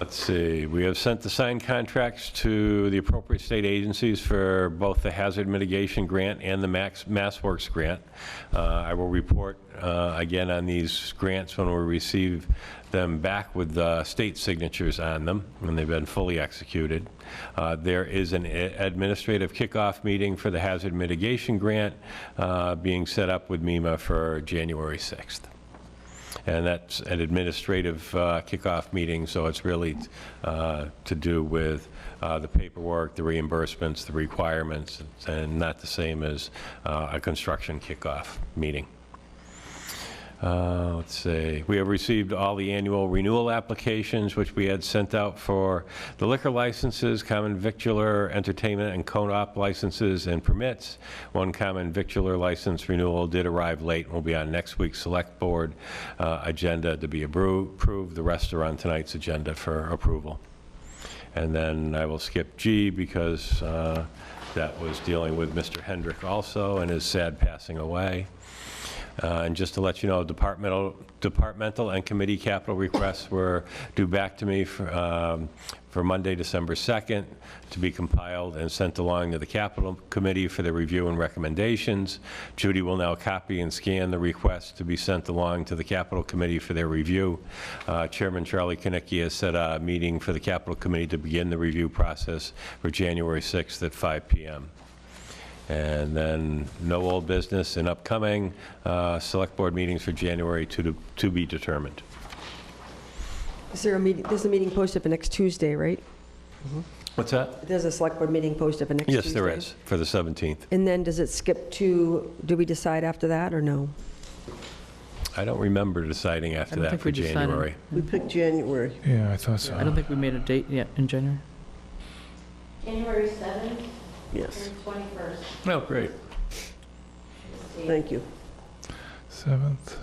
Let's see, we have sent the signed contracts to the appropriate state agencies for both the hazard mitigation grant and the MassWorks grant. I will report again on these grants when we receive them back with the state signatures on them, when they've been fully executed. There is an administrative kickoff meeting for the hazard mitigation grant being set up with MEMA for January 6th. And that's an administrative kickoff meeting, so it's really to do with the paperwork, the reimbursements, the requirements, and not the same as a construction kickoff meeting. Let's see, we have received all the annual renewal applications, which we had sent out for the liquor licenses, common victular, entertainment, and co-op licenses and permits. 1 common victular license renewal did arrive late and will be on next week's select board agenda to be approved. The rest are on tonight's agenda for approval. And then I will skip G because that was dealing with Mr. Hendrick also and his sad passing away. And just to let you know, departmental and committee capital requests were due back to me for Monday, December 2nd, to be compiled and sent along to the capital committee for their review and recommendations. Judy will now copy and scan the requests to be sent along to the capital committee for their review. Chairman Charlie Konecki has set a meeting for the capital committee to begin the review process for January 6th at 5 p.m. And then no old business and upcoming select board meetings for January to be determined.
Is there a meeting, there's a meeting posted for next Tuesday, right?
What's that?
There's a select board meeting posted for next Tuesday?
Yes, there is, for the 17th.
And then does it skip to, do we decide after that, or no?
I don't remember deciding
I
after
don't
that
think
for
we decided.
January.
We picked January.
Yeah, I thought so.
I don't think we made a date yet in January.
January 7th
Yes,
and 21st.
Oh, great.
thank you.
7th.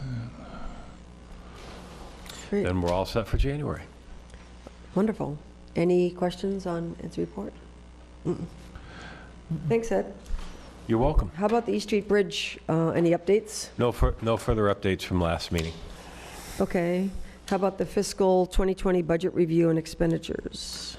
Great,
Then we're all set for January.
wonderful. Any questions on Ed's report? Thanks, Ed.
You're welcome.
How about the East Street Bridge? Any updates?
No further updates from last meeting.
Okay. How about the fiscal 2020 budget review and expenditures?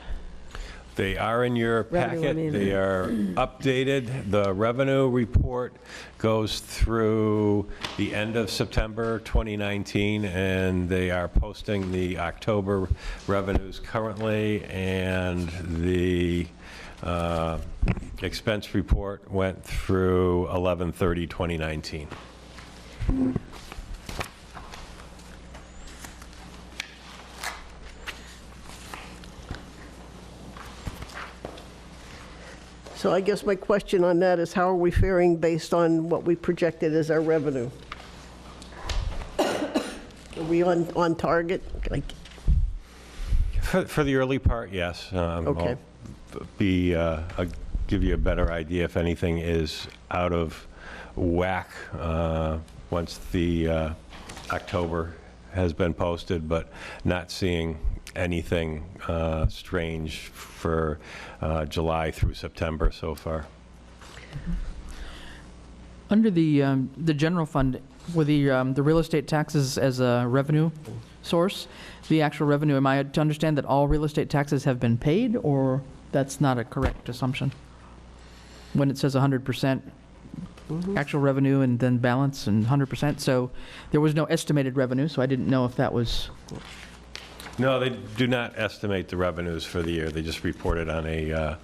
They are in your
Revenue, I
packet.
mean.
They are updated. The revenue report goes through the end of September 2019, and they are posting the October revenues currently, and the expense report went through 11/30/2019.
So I guess my question on that is, how are we faring based on what we projected as our revenue? Are we on target? Like,
For the early part, yes.
Okay.
I'll give you a better idea if anything is out of whack once the October has been posted, but not seeing anything strange for July through September so far.
Under the general fund, with the real estate taxes as a revenue source, the actual revenue, am I to understand that all real estate taxes have been paid, or that's not a correct assumption? When it says 100% actual revenue and then balance and 100%, so there was no estimated revenue, so I didn't know if that was,
No, they do not estimate the revenues for the year. They just report it on a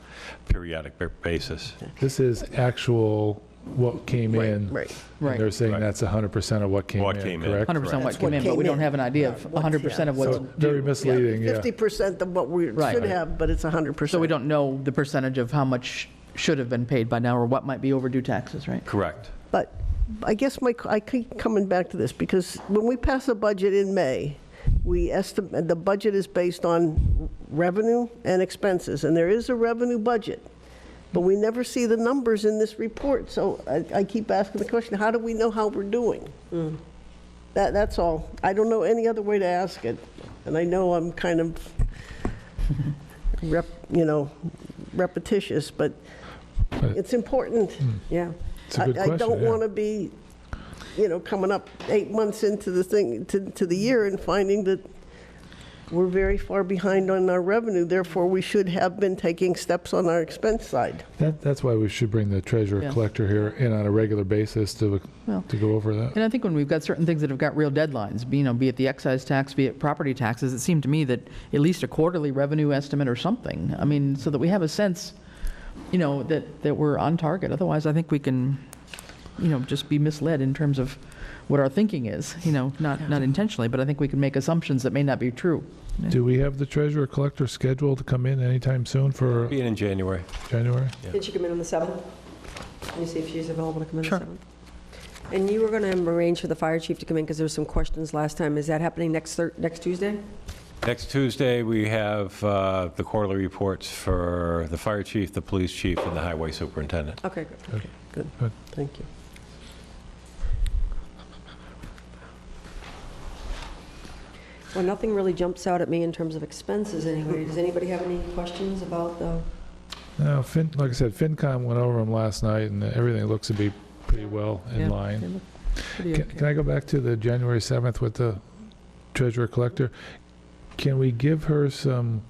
periodic basis.
This is actual what came in.
Right.
And they're saying
Right.
that's 100% of what came
What
in,
came in.
correct?
100% what
That's
came
what
in, but we
came
don't
in.
have an idea of
Yeah,
100% of what's
So very misleading, yeah.
50% of what we
Right.
should have, but it's 100%.
So we don't know the percentage of how much should have been paid by now, or what might be overdue taxes, right?
Correct.
But I guess I keep coming back to this, because when we pass a budget in May, we estimate, the budget is based on revenue and expenses, and there is a revenue budget. But we never see the numbers in this report, so I keep asking the question, how do we know how we're doing? That's all. I don't know any other way to ask it, and I know I'm kind of, repetitious, but it's important.
Yeah.
It's a good question,
I don't
yeah.
want to be, coming up 8 months into the thing, to the year and finding that we're very far behind on our revenue, therefore we should have been taking steps on our expense side.
That's why we should bring the treasurer
Yeah.
collector here in on a regular basis to
Well,
go over that.
And I think when we've got certain things that have got real deadlines, be it the excise tax, be it property taxes, it seemed to me that at least a quarterly revenue estimate or something, I mean, so that we have a sense, that we're on target. Otherwise, I think we can, just be misled in terms of what our thinking is, not intentionally, but I think we can make assumptions that may not be true.
Do we have the treasurer collector scheduled to come in anytime soon for
Being in January.
January?
Did she come in on the 7th? Can you see if she's available to come in
Sure.
on the 7th? And you were going to arrange for the fire chief to come in because there were some questions last time. Is that happening next Tuesday?
Next Tuesday, we have the quarterly reports for the fire chief, the police chief, and the highway superintendent.
Okay, good.
Good, thank you.
Well, nothing really jumps out at me in terms of expenses anyway. Does anybody have any questions about the,
No, like I said, FinCom went over them last night, and everything looks to be pretty well
Yeah,
in
they
line.
look pretty
Can
okay.
can I go back to the January 7th with the treasurer collector? Can we give her some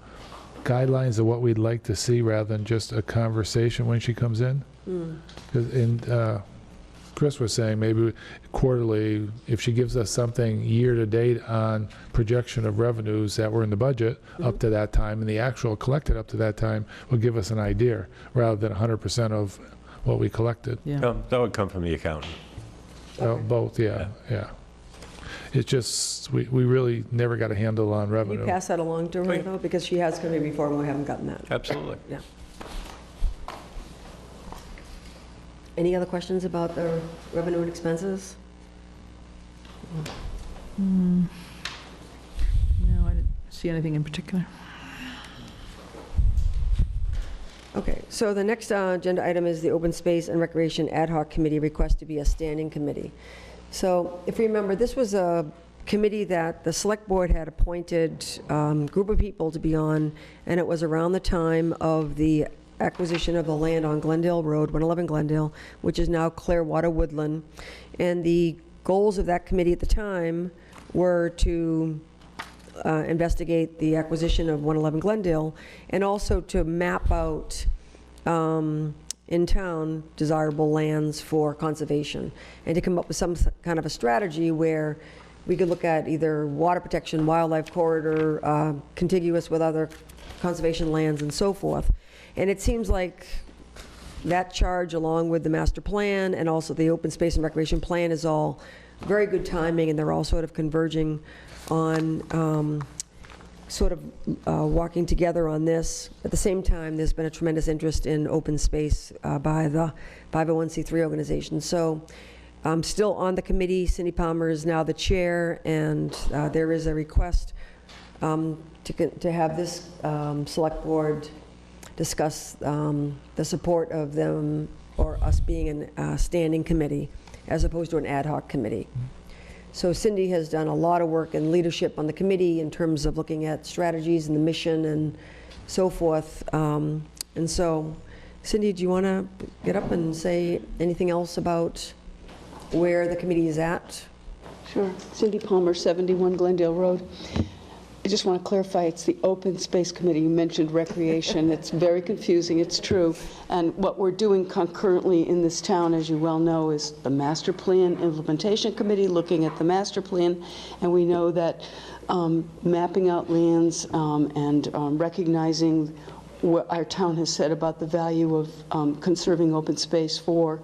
guidelines of what we'd like to see rather than just a conversation when she comes in? 'Cause Chris was saying maybe quarterly, if she gives us something year-to-date on projection of revenues that were in the budget up to that time, and the actual collected up to that time will give us an idea, rather than 100% of what we collected.
Yeah.
No, that would come from the accountant.
Both, yeah. It's just, we really never got a handle on
can you
revenue.
pass that along to her
Wait.
though? Because she has come in before and we haven't gotten that.
Absolutely.
Yeah. Any other questions about the revenue and expenses?
No, I didn't see anything in particular.
Okay, so the next agenda item is the Open Space and Recreation Ad Hoc Committee request to be a standing committee. So if you remember, this was a committee that the Select Board had appointed group of people to be on, and it was around the time of the acquisition of the land on Glendale Road, 111 Glendale, which is now Clearwater Woodland. And the goals of that committee at the time were to investigate the acquisition of 111 Glendale, and also to map out in town desirable lands for conservation, and to come up with some kind of a strategy where we could look at either water protection, wildlife corridor, contiguous with other conservation lands and so forth. And it seems like that charge, along with the master plan and also the open space and recreation plan, is all very good timing, and they're all sort of converging on walking together on this. At the same time, there's been a tremendous interest in open space by the 501c3 organization. So I'm still on the committee. Cindy Palmer is now the chair, and there is a request to have this select board discuss the support of them, or us being a standing committee, as opposed to an ad hoc committee. So Cindy has done a lot of work and leadership on the committee in terms of looking at strategies and the mission and so forth. And so, Cindy, do you want to get up and say anything else about where the committee is at?
Sure. Cindy Palmer, 71 Glendale Road. I just want to clarify, it's the Open Space Committee. You mentioned recreation. It's very confusing, it's true. And what we're doing concurrently in this town, as you well know, is the Master Plan Implementation Committee, looking at the master plan. And we know that mapping out lands and recognizing what our town has said about the value of conserving open space for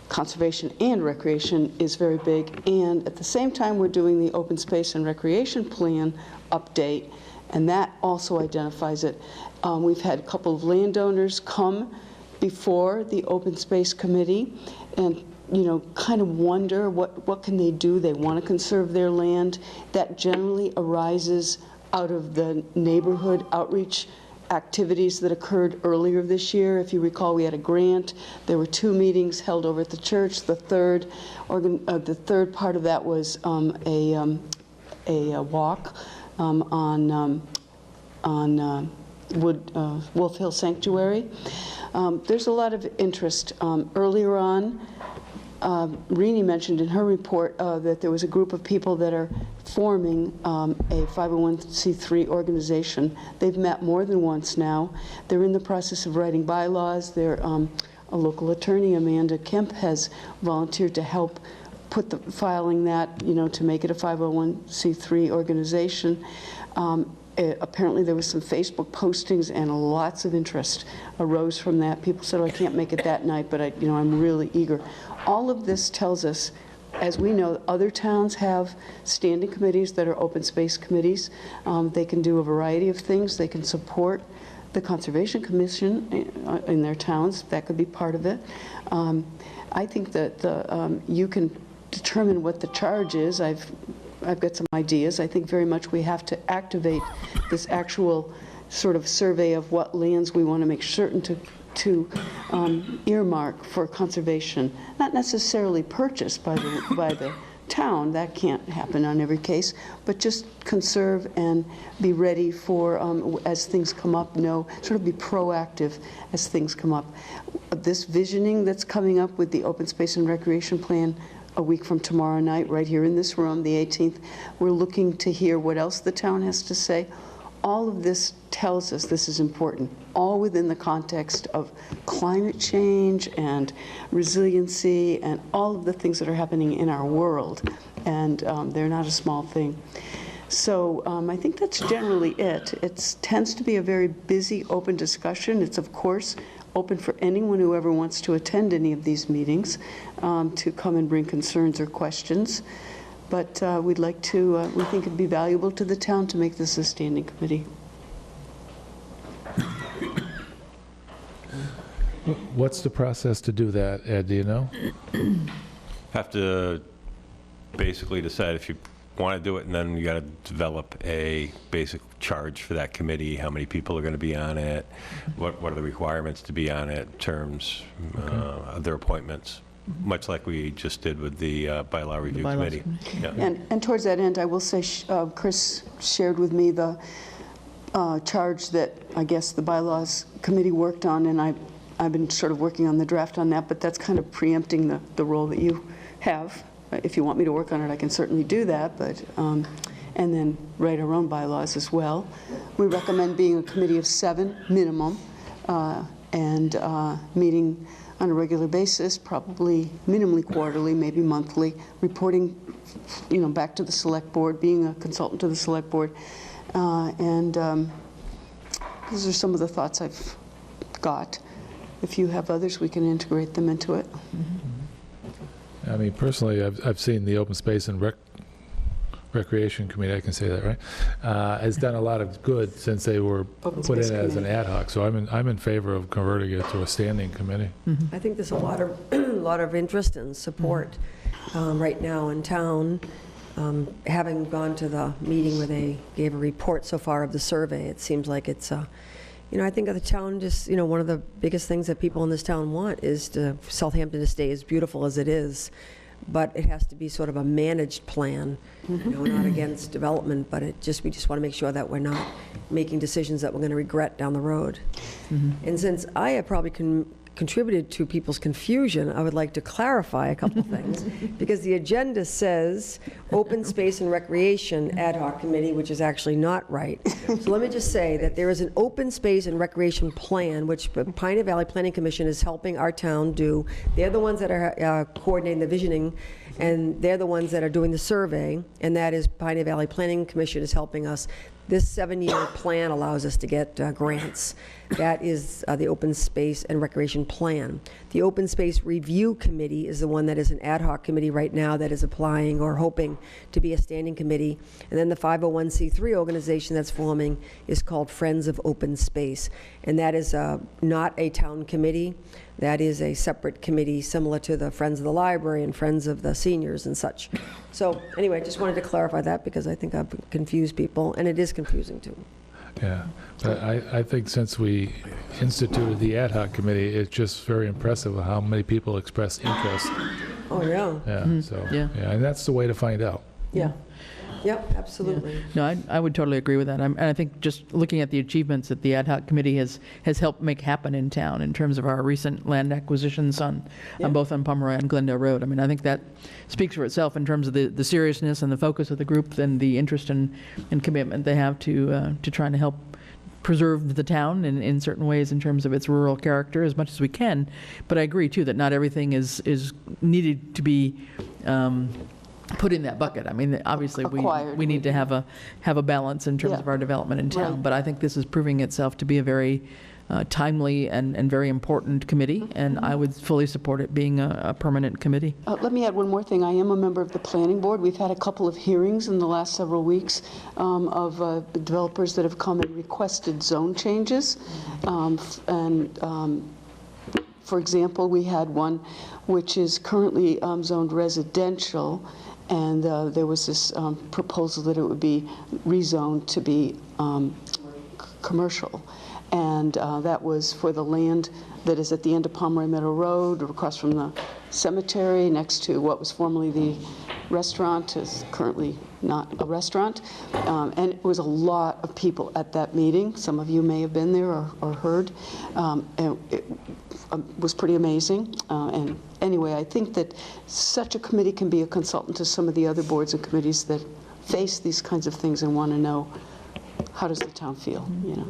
conservation and recreation is very big. And at the same time, we're doing the open space and recreation plan update, and that also identifies it. We've had a couple of landowners come before the open space committee and kind of wonder what can they do. They want to conserve their land. That generally arises out of the neighborhood outreach activities that occurred earlier this year. If you recall, we had a grant. There were 2 meetings held over at the church. The third part of that was a walk on Wolf Hill Sanctuary. There's a lot of interest. Earlier on, Rini mentioned in her report that there was a group of people that are forming a 501c3 organization. They've met more than once now. They're in the process of writing bylaws. A local attorney, Amanda Kemp, has volunteered to help filing that, to make it a 501c3 organization. Apparently there was some Facebook postings and lots of interest arose from that. People said, oh, I can't make it that night, but I'm really eager. All of this tells us, as we know, other towns have standing committees that are open space committees. They can do a variety of things. They can support the Conservation Commission in their towns. That could be part of it. I think that you can determine what the charge is. I've got some ideas. I think very much we have to activate this actual sort of survey of what lands we want to make certain to earmark for conservation, not necessarily purchased by the town. That can't happen on every case, but just conserve and be ready for as things come up. Sort of be proactive as things come up. This visioning that's coming up with the Open Space and Recreation Plan a week from tomorrow night, right here in this room, the 18th, we're looking to hear what else the town has to say. All of this tells us this is important, all within the context of climate change and resiliency and all of the things that are happening in our world, and they're not a small thing. So I think that's generally it. It tends to be a very busy, open discussion. It's, of course, open for anyone who ever wants to attend any of these meetings to come and bring concerns or questions. But we'd like to, we think it'd be valuable to the town to make this a standing committee.
What's the process to do that, Ed, do you know?
Have to basically decide if you want to do it, and then you got to develop a basic charge for that committee, how many people are going to be on it, what are the requirements to be on it, terms of their appointments, much like we just did with the bylaw review committee. Yeah.
And towards that end, I will say Chris shared with me the charge that I guess the bylaws committee worked on, and I've been sort of working on the draft on that, but that's kind of preempting the role that you have. If you want me to work on it, I can certainly do that, but, and then write our own bylaws as well. We recommend being a committee of 7 minimum, and meeting on a regular basis, probably minimally quarterly, maybe monthly, reporting, back to the select board, being a consultant to the select board. And those are some of the thoughts I've got. If you have others, we can integrate them into it.
I mean, personally, I've seen the Open Space and Recreation Committee, I can say that, right, has done a lot of good since they were put in as an ad hoc. So I'm in favor of converting it to a standing committee.
I think there's a lot of interest and support right now in town Having gone to the meeting where they gave a report so far of the survey, it seems like it's, I think of the town, just, one of the biggest things that people in this town want is Southampton to stay as beautiful as it is, but it has to be sort of a managed plan. We're not against development, but we just want to make sure that we're not making decisions that we're going to regret down the road. And since I have probably contributed to people's confusion, I would like to clarify a couple things, because the agenda says Open Space and Recreation Ad Hoc Committee, which is actually not right. So let me just say that there is an Open Space and Recreation Plan, which the Pioneer Valley Planning Commission is helping our town do. They're the ones that are coordinating the visioning, and they're the ones that are doing the survey, and that is Pioneer Valley Planning Commission is helping us. This 7-year plan allows us to get grants. That is the Open Space and Recreation Plan. The Open Space Review Committee is the one that is an ad hoc committee right now that is applying or hoping to be a standing committee. And then the 501c3 organization that's forming is called Friends of Open Space. And that is not a town committee. That is a separate committee similar to the Friends of the Library and Friends of the Seniors and such. So anyway, I just wanted to clarify that because I think I've confused people, and it is confusing too.
Yeah, but I think since we instituted the ad hoc committee, it's just very impressive how many people expressed interest.
Oh, yeah.
Yeah, so,
Yeah.
and that's the way to find out.
Yeah. Yep, absolutely.
No, I would totally agree with that. And I think just looking at the achievements that the ad hoc committee has helped make happen in town in terms of our recent land acquisitions on both on Pomeroy and Glendale Road. I mean, I think that speaks for itself in terms of the seriousness and the focus of the group and the interest and commitment they have to trying to help preserve the town in certain ways in terms of its rural character as much as we can. But I agree, too, that not everything is needed to be put in that bucket. I mean, obviously,
Acquired.
we need to have a balance in terms
Yeah.
of our development in town.
Right.
But I think this is proving itself to be a very timely and very important committee, and I would fully support it being a permanent committee.
Let me add one more thing. I am a member of the planning board. We've had a couple of hearings in the last several weeks of developers that have come and requested zone changes. For example, we had one which is currently zoned residential, and there was this proposal that it would be rezoned to be commercial. And that was for the land that is at the end of Pomeroy Meadow Road, across from the cemetery, next to what was formerly the restaurant, is currently not a restaurant. And it was a lot of people at that meeting. Some of you may have been there or heard. And it was pretty amazing. And anyway, I think that such a committee can be a consultant to some of the other boards and committees that face these kinds of things and want to know, how does the town feel, you know?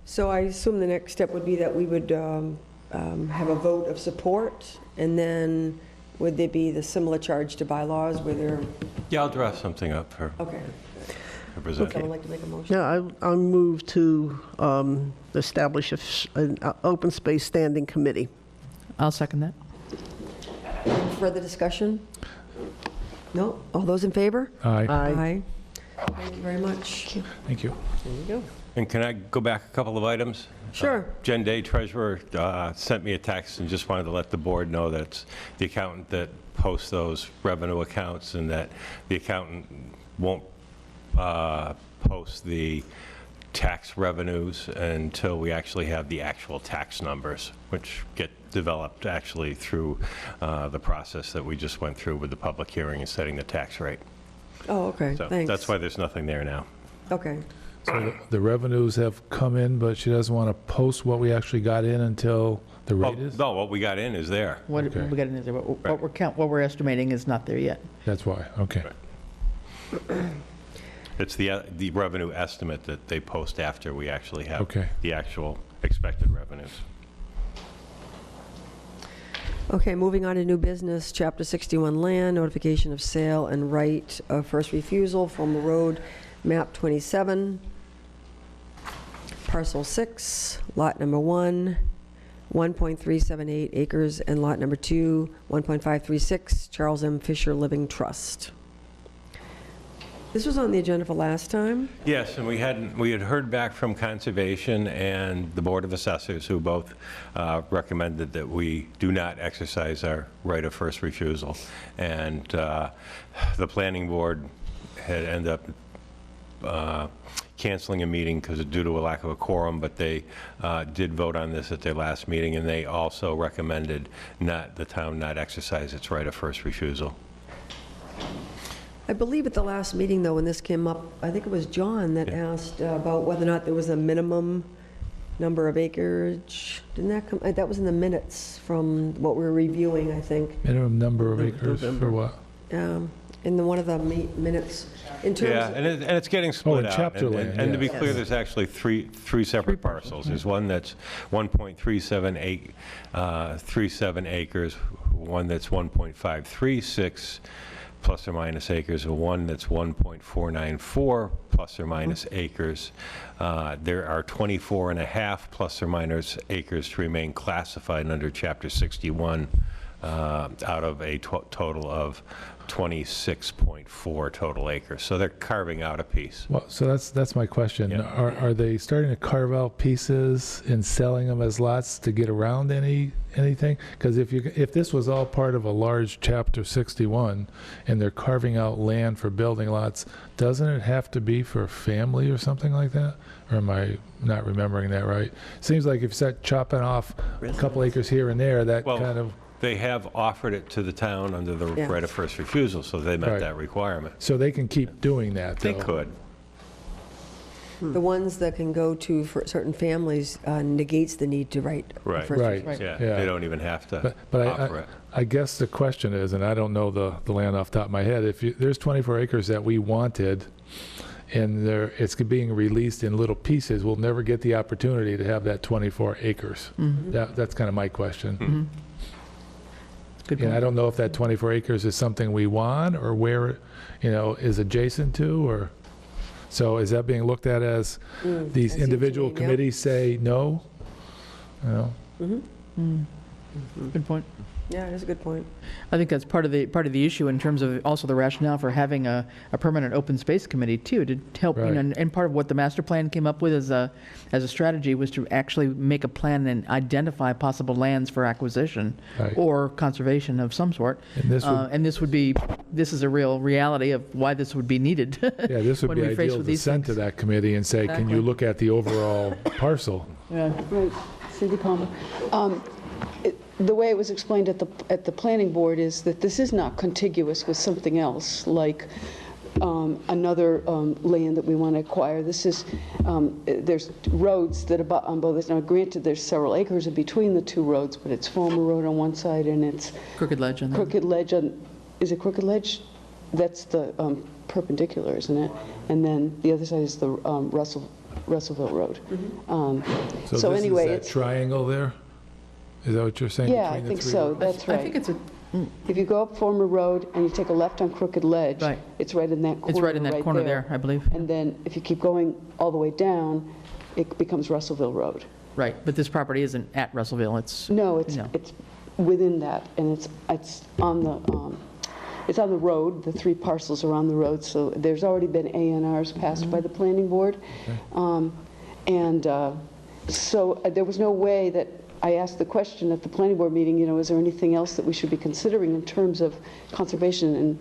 So I assume the next step would be that we would have a vote of support, and then would there be the similar charge to bylaws where they're,
Yeah, I'll draft something up for
okay.
presenting.
Someone like to make a motion?
Yeah, I move to establish an open space standing committee.
I'll second that.
Further discussion? No? All those in favor?
Aye,
Aye. Thank you very much.
thank you.
There you go.
And can I go back a couple of items?
Sure.
Jen Day, treasurer, sent me a text and just wanted to let the board know that it's the accountant that posts those revenue accounts, and that the accountant won't post the tax revenues until we actually have the actual tax numbers, which get developed actually through the process that we just went through with the public hearing and setting the tax rate.
Oh, okay,
So
thanks.
that's why there's nothing there now.
Okay.
So the revenues have come in, but she doesn't want to post what we actually got in until the
Oh,
rate is?
no, what we got in is there.
What
Okay.
we got in there, what we're estimating is not there yet.
That's why, okay.
It's the revenue estimate that they post after we actually have
Okay.
the actual expected revenues.
Okay, moving on to new business, Chapter 61 land, notification of sale and right of first refusal from road map 27, parcel 6, lot number 1, 1.378 acres, and lot number 2, 1.536, Charles M. Fisher Living Trust. This was on the agenda for last time.
Yes, and we had heard back from Conservation and the Board of Assessors, who both recommended that we do not exercise our right of first refusal. And the Planning Board had ended up canceling a meeting because due to a lack of a quorum, but they did vote on this at their last meeting, and they also recommended the town not exercise its right of first refusal.
I believe at the last meeting, though, when this came up, I think it was John that asked about whether or not there was a minimum number of acreage. Didn't that come, that was in the minutes from what we were reviewing, I think,
Minimum number of acres for what?
in one of the minutes. In terms
Yeah, and it's getting split
in
out.
chapter
And-
land,
And to be
yeah.
clear, there's actually three separate parcels. There's one that's 1.37 acres, one that's 1.536 plus or minus acres, and one that's 1.494 plus or minus acres. There are 24 and a half plus or minus acres to remain classified under Chapter 61 out of a total of 26.4 total acres. So they're carving out a piece.
Well, so that's my question.
Yeah.
Are they starting to carve out pieces and selling them as lots to get around anything? Because if this was all part of a large Chapter 61 and they're carving out land for building lots, doesn't it have to be for family or something like that? Or am I not remembering that right? Seems like if you start chopping off a couple acres here and there, that
Well,
kind of...
They have offered it to the town under the
Yeah.
right of first refusal, so they met
Right.
that requirement.
So they can keep doing that,
They
though?
could.
The ones that can go to for certain families negates the need to write. a
Right.
first
Right.
refusal.
Yeah,
Yeah.
they don't even have to
But
offer it.
I guess the question is, and I don't know the land off the top of my head, if there's 24 acres that we wanted, and it's being released in little pieces, we'll never get the opportunity to have that 24 acres. That's kind of my question.
Good
And I
point.
don't know if that 24 acres is something we want, or where, is adjacent to, or, so is that being looked at as
I see
these
what you
individual
mean, yeah.
committees say no?
Good point.
Yeah, that's a good point.
I think that's part of the issue in terms of also the rationale for having a permanent open space committee too, to help,
Right.
and part of what the master plan came up with as a strategy was to actually make a plan and identify possible lands for acquisition
Right.
or conservation of some sort.
And this would-
And this is a real reality of why this would be needed.
Yeah, this would
when
be
we face
ideal
with
to
these
send to
things.
that committee and say, can you
Exactly.
look at the overall parcel?
Yeah.
Right, Cindy Palmer. The way it was explained at the planning board is that this is not contiguous with something else, like another land that we want to acquire. This is, there's roads that abut on both. Now, granted, there's several acres in between the two roads, but it's Fulmer Road on one side and it's
Crooked Ledge on that.
Crooked Ledge on, is it Crooked Ledge? That's the perpendicular, isn't it? And then the other side is the Russellville Road. So
this
anyway,
is that
it's,
triangle there? Is that what you're saying?
yeah, I
between the
think
three
so,
roads?
that's
I
right.
think it's
If you go up Fulmer Road and you take a left on Crooked Ledge,
Right.
it's right in that corner.
it's right in that corner there, I believe.
And then if you keep going all the way down, it becomes Russellville Road.
Right, but this property isn't at Russellville, it's,
No, it's
No.
within that, and it's on the road. The three parcels are on the road, so there's already been A&Rs passed by the planning board. So there was no way that, I asked the question at the planning board meeting, is there anything else that we should be considering in terms of conservation? And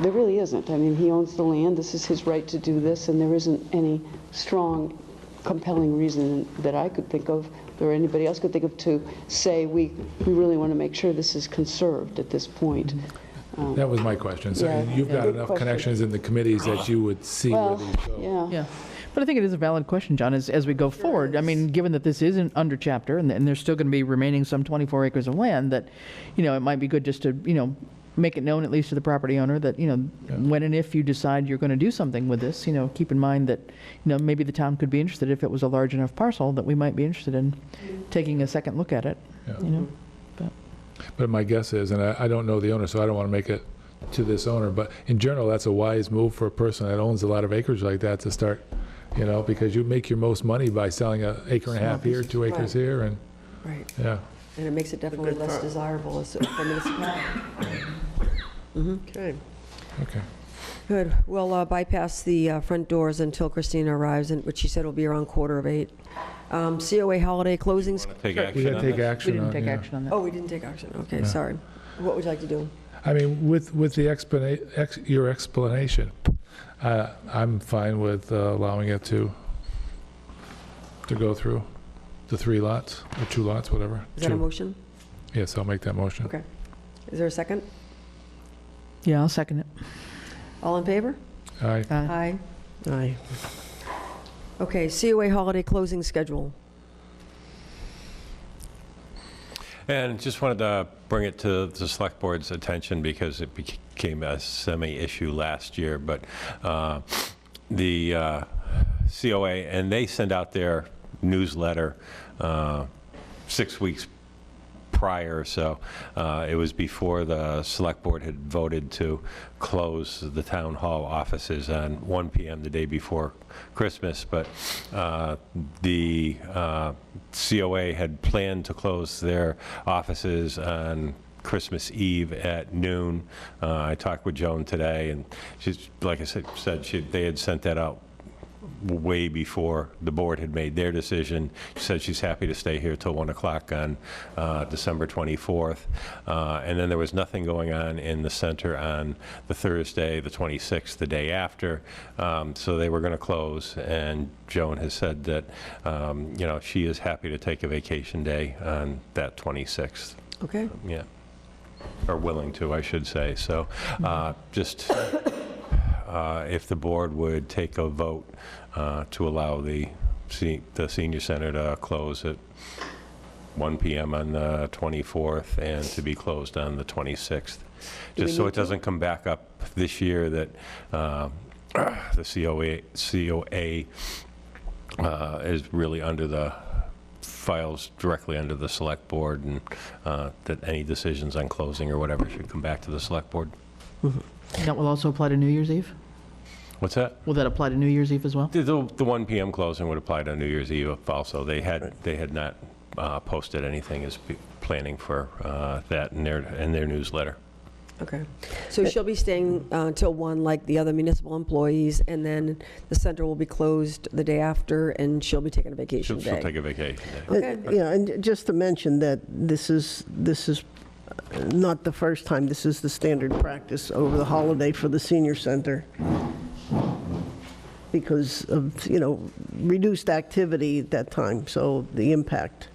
there really isn't. I mean, he owns the land, this is his right to do this, and there isn't any strong, compelling reason that I could think of, or anybody else could think of, to say we really want to make sure this is conserved at this point.
That was my question. So
Yeah,
you've got
good
enough
question.
connections in the committees that you would see where
Well,
these go?
yeah.
yeah. But I think it is a valid question, John, as we go forward. I mean, given that this isn't under chapter, and there's still going to be remaining some 24 acres of land, that, it might be good just to, make it known, at least to the property owner, that, when and if you decide you're going to do something with this, keep in mind that, maybe the town could be interested, if it was a large enough parcel, that we might be interested in taking a second look at it,
Yeah. But my guess is, and I don't know the owner, so I don't want to make it to this owner, but in general, that's a wise move for a person that owns a lot of acreage like that to start, because you make your most money by selling an acre and a half here, 2 acres here, and,
Right.
yeah.
And it makes it definitely
good
less
thought.
desirable as a municipality.
Okay.
Okay.
Good. We'll bypass the front doors until Christina arrives, and which she said will be around 7:45. COA holiday closings.
Take
We
action
gotta
on
take
this?
action
We
on
didn't take
yeah.
action on that.
Oh, we didn't take action. Okay, sorry. What would you like to do?
I mean, with the your explanation, I'm fine with allowing it to go through the 3 lots, or 2 lots, whatever.
Is that a
2.
motion?
Yes, I'll make that motion.
Okay. Is there a second?
Yeah, I'll second it.
All in favor?
Aye.
Aye.
Aye.
Okay, COA holiday closing schedule.
And just wanted to bring it to the Select Board's attention because it became a semi-issue last year, but the COA, and they send out their newsletter 6 weeks prior, so it was before the Select Board had voted to close the Town Hall offices on 1 PM the day before Christmas, but the COA had planned to close their offices on Christmas Eve at noon. I talked with Joan today, and she's, like I said, they had sent that out way before the board had made their decision. She said she's happy to stay here till 1 o'clock on December 24th. And then there was nothing going on in the center on the Thursday, the 26th, the day after. So they were going to close. And Joan has said that, she is happy to take a vacation day on that 26th.
Okay.
Yeah. Or willing to, I should say. So just if the board would take a vote to allow the senior center to close at 1 PM on the 24th and to be closed on the 26th. Just so it doesn't come back up this year that the COA is really under the files directly under the select board, and that any decisions on closing or whatever should come back to the select board.
That will also apply to New Year's Eve?
What's that?
Will that apply to New Year's Eve as well?
The 1 PM closing would apply to New Year's Eve also. They had not posted anything as planning for that in their newsletter.
Okay. So she'll be staying till 1 like the other municipal employees, and then the center will be closed the day after, and she'll be taking a vacation
She'll
day.
take a vacation day.
Okay.
Yeah, and just to mention that this is not the first time, this is the standard practice over the holiday for the senior center because of, reduced activity at that time, so the impact.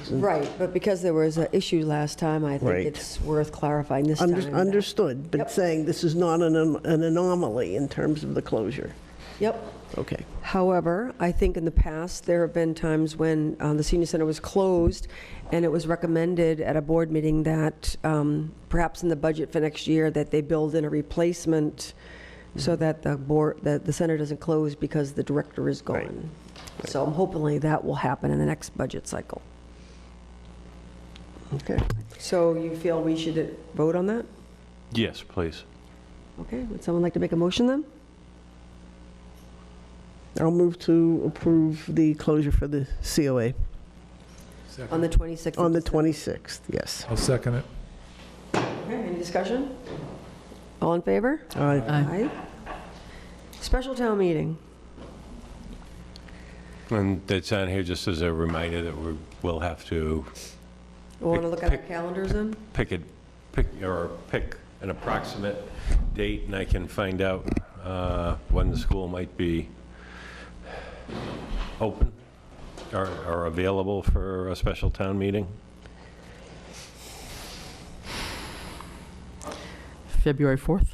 Right, but because there was an issue last time, I think
Right.
it's worth clarifying this time.
Understood,
Yep.
but saying this is not an anomaly in terms of the closure.
Yep.
Okay.
However, I think in the past, there have been times when the senior center was closed, and it was recommended at a board meeting that perhaps in the budget for next year, that they build in a replacement so that the center doesn't close because the director is
Right.
gone. So hopefully that will happen in the next budget cycle.
Okay.
So you feel we should vote on that?
Yes, please.
Okay, would someone like to make a motion then?
I'll move to approve the closure for the COA
On the 26th?
on the
of December.
26th, yes.
I'll second it.
Okay, any discussion? All in favor?
Aye.
Aye. Special town meeting.
And it's on here just as a reminder that we'll have to
We want to look at our
Pick-
calendars then?
pick an approximate date, and I can find out when the school might be open or available for a special town meeting.
February 4th?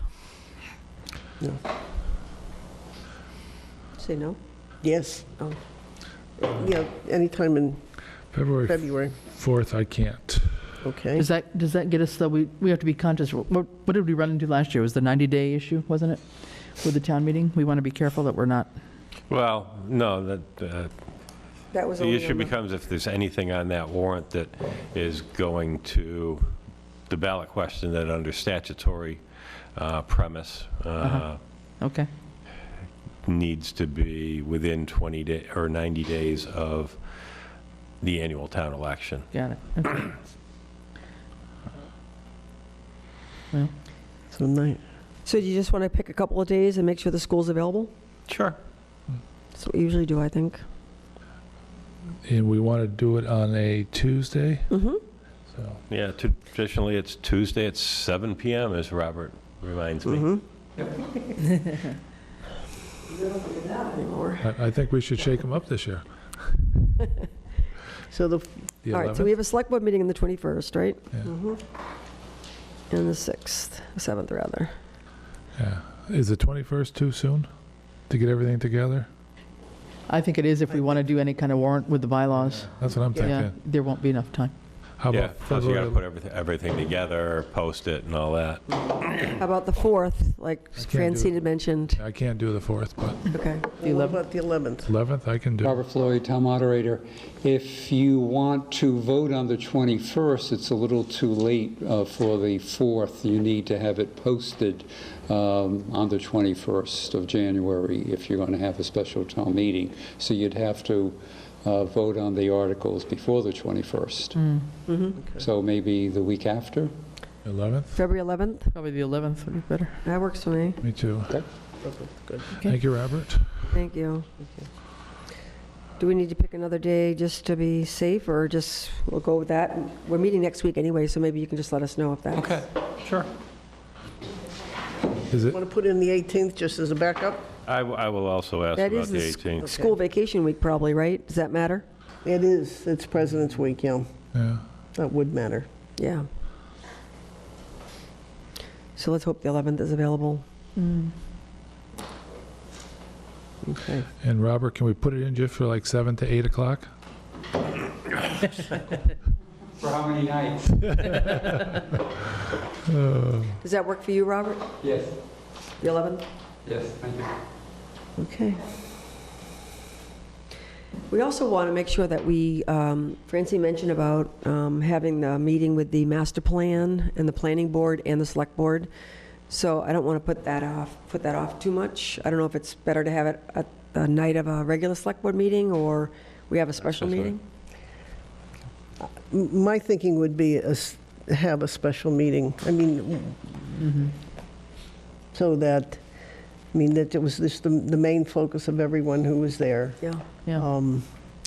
Say no?
Yes.
Oh.
Yeah, anytime in
February
February.
4th, I can't.
Okay.
Does that get us, though, we have to be conscious, what did we run into last year? It was the 90-day issue, wasn't it, with the town meeting? We want to be careful that we're not,
Well, no,
That was
the
only
issue
on the-
becomes if there's anything on that warrant that is going to the ballot question that under statutory premise
okay.
needs to be within 20 days or 90 days of the annual town election.
Got it, okay. Well,
So
So do you just want to pick a couple of days and make sure the school's available?
Sure.
That's what we usually do, I think.
And we want to do it on a Tuesday?
Mm-hmm.
So,
Yeah, traditionally, it's Tuesday at 7 PM, as Robert reminds me.
I think we should shake them up this year.
So the,
The
All right, so we
11th?
have a select board meeting on the 21st, right?
Yeah.
And the 6th, 7th rather.
Yeah. Is the 21st too soon to get everything together?
I think it is if we want to do any kind of warrant with the bylaws.
That's what I'm
Yeah,
thinking.
there won't be enough time.
How
Yeah,
about
plus you got to
February?
put everything together, post it and all that.
How about the 4th, like
I can't do
Francine
it.
had mentioned?
I can't do the 4th, but
Okay.
what about the 11th?
11th I can do.
Robert Floyd, Town Moderator. If you want to vote on the 21st, it's a little too late for the 4th. You need to have it posted on the 21st of January if you're going to have a special town meeting. So you'd have to vote on the articles before the 21st. So maybe the week after?
11th?
February 11th?
Probably the 11th would be better.
That works for me.
Me too.
Okay.
Good.
Thank you, Robert.
Thank you. Do we need to pick another day just to be safe, or just, we'll go with that? We're meeting next week anyway, so maybe you can just let us know if that's...
Okay, sure.
Is it?
Want to put in the 18th just as a backup?
I will also ask
That
about
is
the
the
18th.
school vacation week probably, right? Does that matter?
It is, it's President's Week, yeah.
Yeah.
That would matter.
Yeah. So let's hope the 11th is available.
Okay.
And Robert, can we put it in just for like 7 to 8 o'clock?
For how many nights?
Does that work for you, Robert?
Yes,
The 11th?
yes, thank you.
Okay.
We also want to make sure that we, Francine mentioned about having the meeting with the master plan and the planning board and the select board. So I don't want to put that off too much. I don't know if it's better to have it at the night of a regular select board meeting, or we have a special
That's fine.
meeting.
My thinking would be have a special meeting. I mean, so that, I mean, that it was just the main focus of everyone who was there.
Yeah,
Yeah.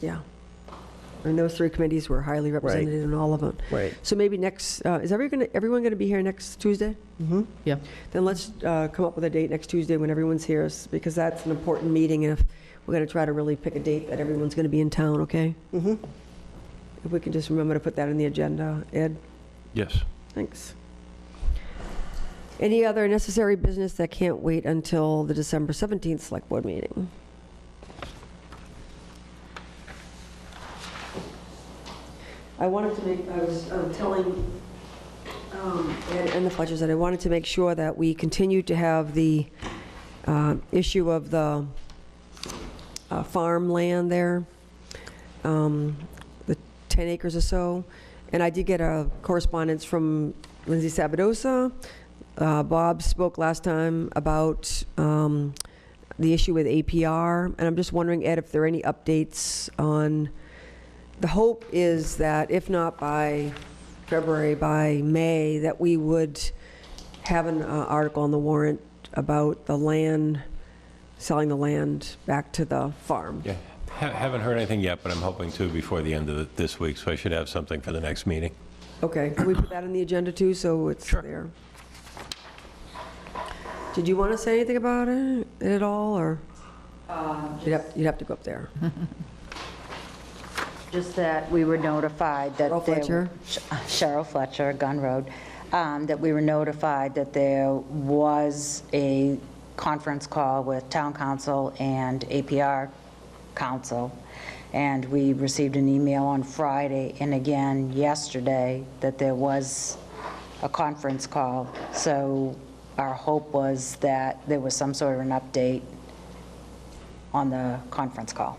yeah. And those three committees were highly represented in all of them.
Right.
So maybe next, is everyone going to be here next Tuesday?
Yeah.
Then let's come up with a date next Tuesday when everyone's here, because that's an important meeting, and if we're going to try to really pick a date that everyone's going to be in town, okay?
Mm-hmm.
If we can just remember to put that on the agenda. Ed,
Yes.
thanks. Any other necessary business that can't wait until the December 17th Select Board meeting? I wanted to make, I was telling Ed and the Fletchers that I wanted to make sure that we continue to have the issue of the farmland there, the 10 acres or so. And I did get a correspondence from Lindsay Sabadosa. Bob spoke last time about the issue with APR, and I'm just wondering, Ed, if there are any updates on, the hope is that if not by February, by May, that we would have an article on the warrant about the land, selling the land back to the farm.
Yeah. Haven't heard anything yet, but I'm hoping to before the end of this week, so I should have something for the next meeting.
Okay, can we put that on the agenda too, so it's
Sure.
there? Did you want to say anything about it at all, or? You'd have to go up there.
Just that we were notified that
Cheryl
there...
Fletcher?
Cheryl Fletcher, Gun Road, that we were notified that there was a conference call with Town Council and APR Council, and we received an email on Friday and again yesterday that there was a conference call. So our hope was that there was some sort of an update on the conference call.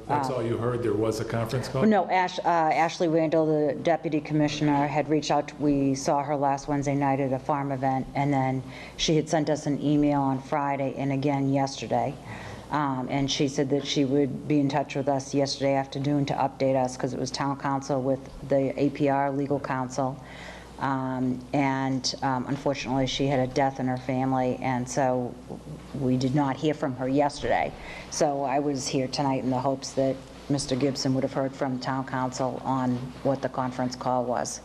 That's all you heard? There was a conference call?
No, Ashley Randall, the deputy commissioner, had reached out. We saw her last Wednesday night at a farm event, and then she had sent us an email on Friday and again yesterday. And she said that she would be in touch with us yesterday afternoon to update us, because it was town council with the APR legal counsel. And unfortunately, she had a death in her family, and so we did not hear from her yesterday. So I was here tonight in the hopes that Mr. Gibson would have heard from town council on what the conference call was.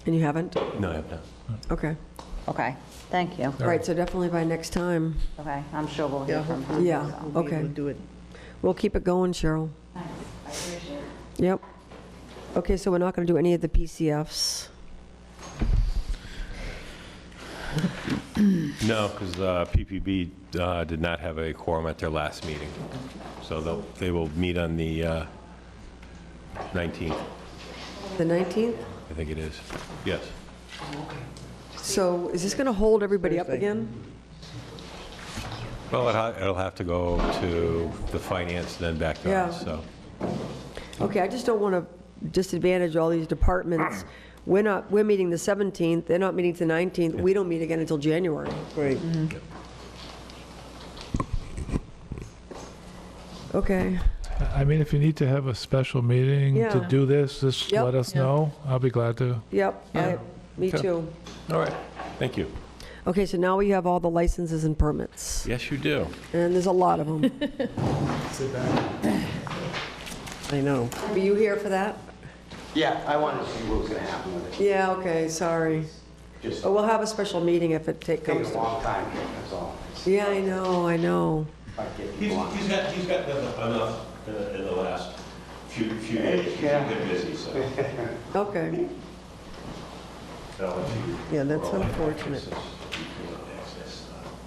And you haven't?
No, I have not.
Okay.
Okay, thank you.
All right, so definitely by next time.
Okay, I'm sure we'll hear from her.
Yeah,
We'll be able
okay.
to do it.
We'll keep it going, Cheryl.
I appreciate it.
Yep. Okay, so we're not going to do any of the PCFs.
No, because PPB did not have a quorum at their last meeting. So they will meet on the 19th,
The 19th?
I think it is. Yes.
So is this going to hold everybody up
Thursday.
again?
Well, it'll have to go to the finance and then back to
Yeah.
us, so.
Okay, I just don't want to disadvantage all these departments. We're meeting the 17th, they're not meeting the 19th, we don't meet again until January.
Great.
Okay,
I mean, if you need to have a special meeting to
Yeah.
do this, just
Yep.
let us know. I'll be glad to.
yep, me
Okay.
too.
All right, thank you.
Okay, so now we have all the licenses and permits,
Yes, you do.
and there's a lot of them.
I know.
Were you here for that?
Yeah, I wanted to see what was going to happen with it.
Yeah, okay, sorry.
Just
But we'll have a special meeting if it
take
comes
a
to.
long time here, that's all.
Yeah, I know.
If I get
He's
people on.
got enough in the last few days. He's
Yeah.
been busy, so.
Okay,
Yeah, that's unfortunate.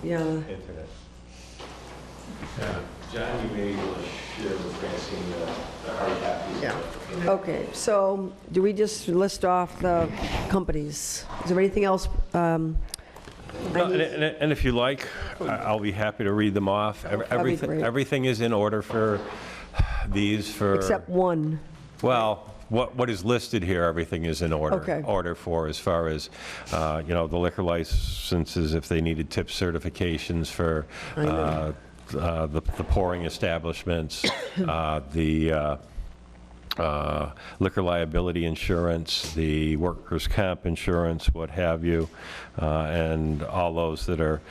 yeah.
Internet. John, you may be able to share with Francine the hard copies.
Yeah.
Okay, so do we just list off the companies? Is there anything else? I need-
And if you like, I'll be happy to read them off.
be
Everything
great.
everything is in order for these for...
Except one.
Well, what is listed here, everything is in order.
Okay.
Order for as far as, the liquor licenses, if they needed tip certifications for the pouring establishments, the liquor liability insurance, the workers' comp insurance, what have you, and all those that are,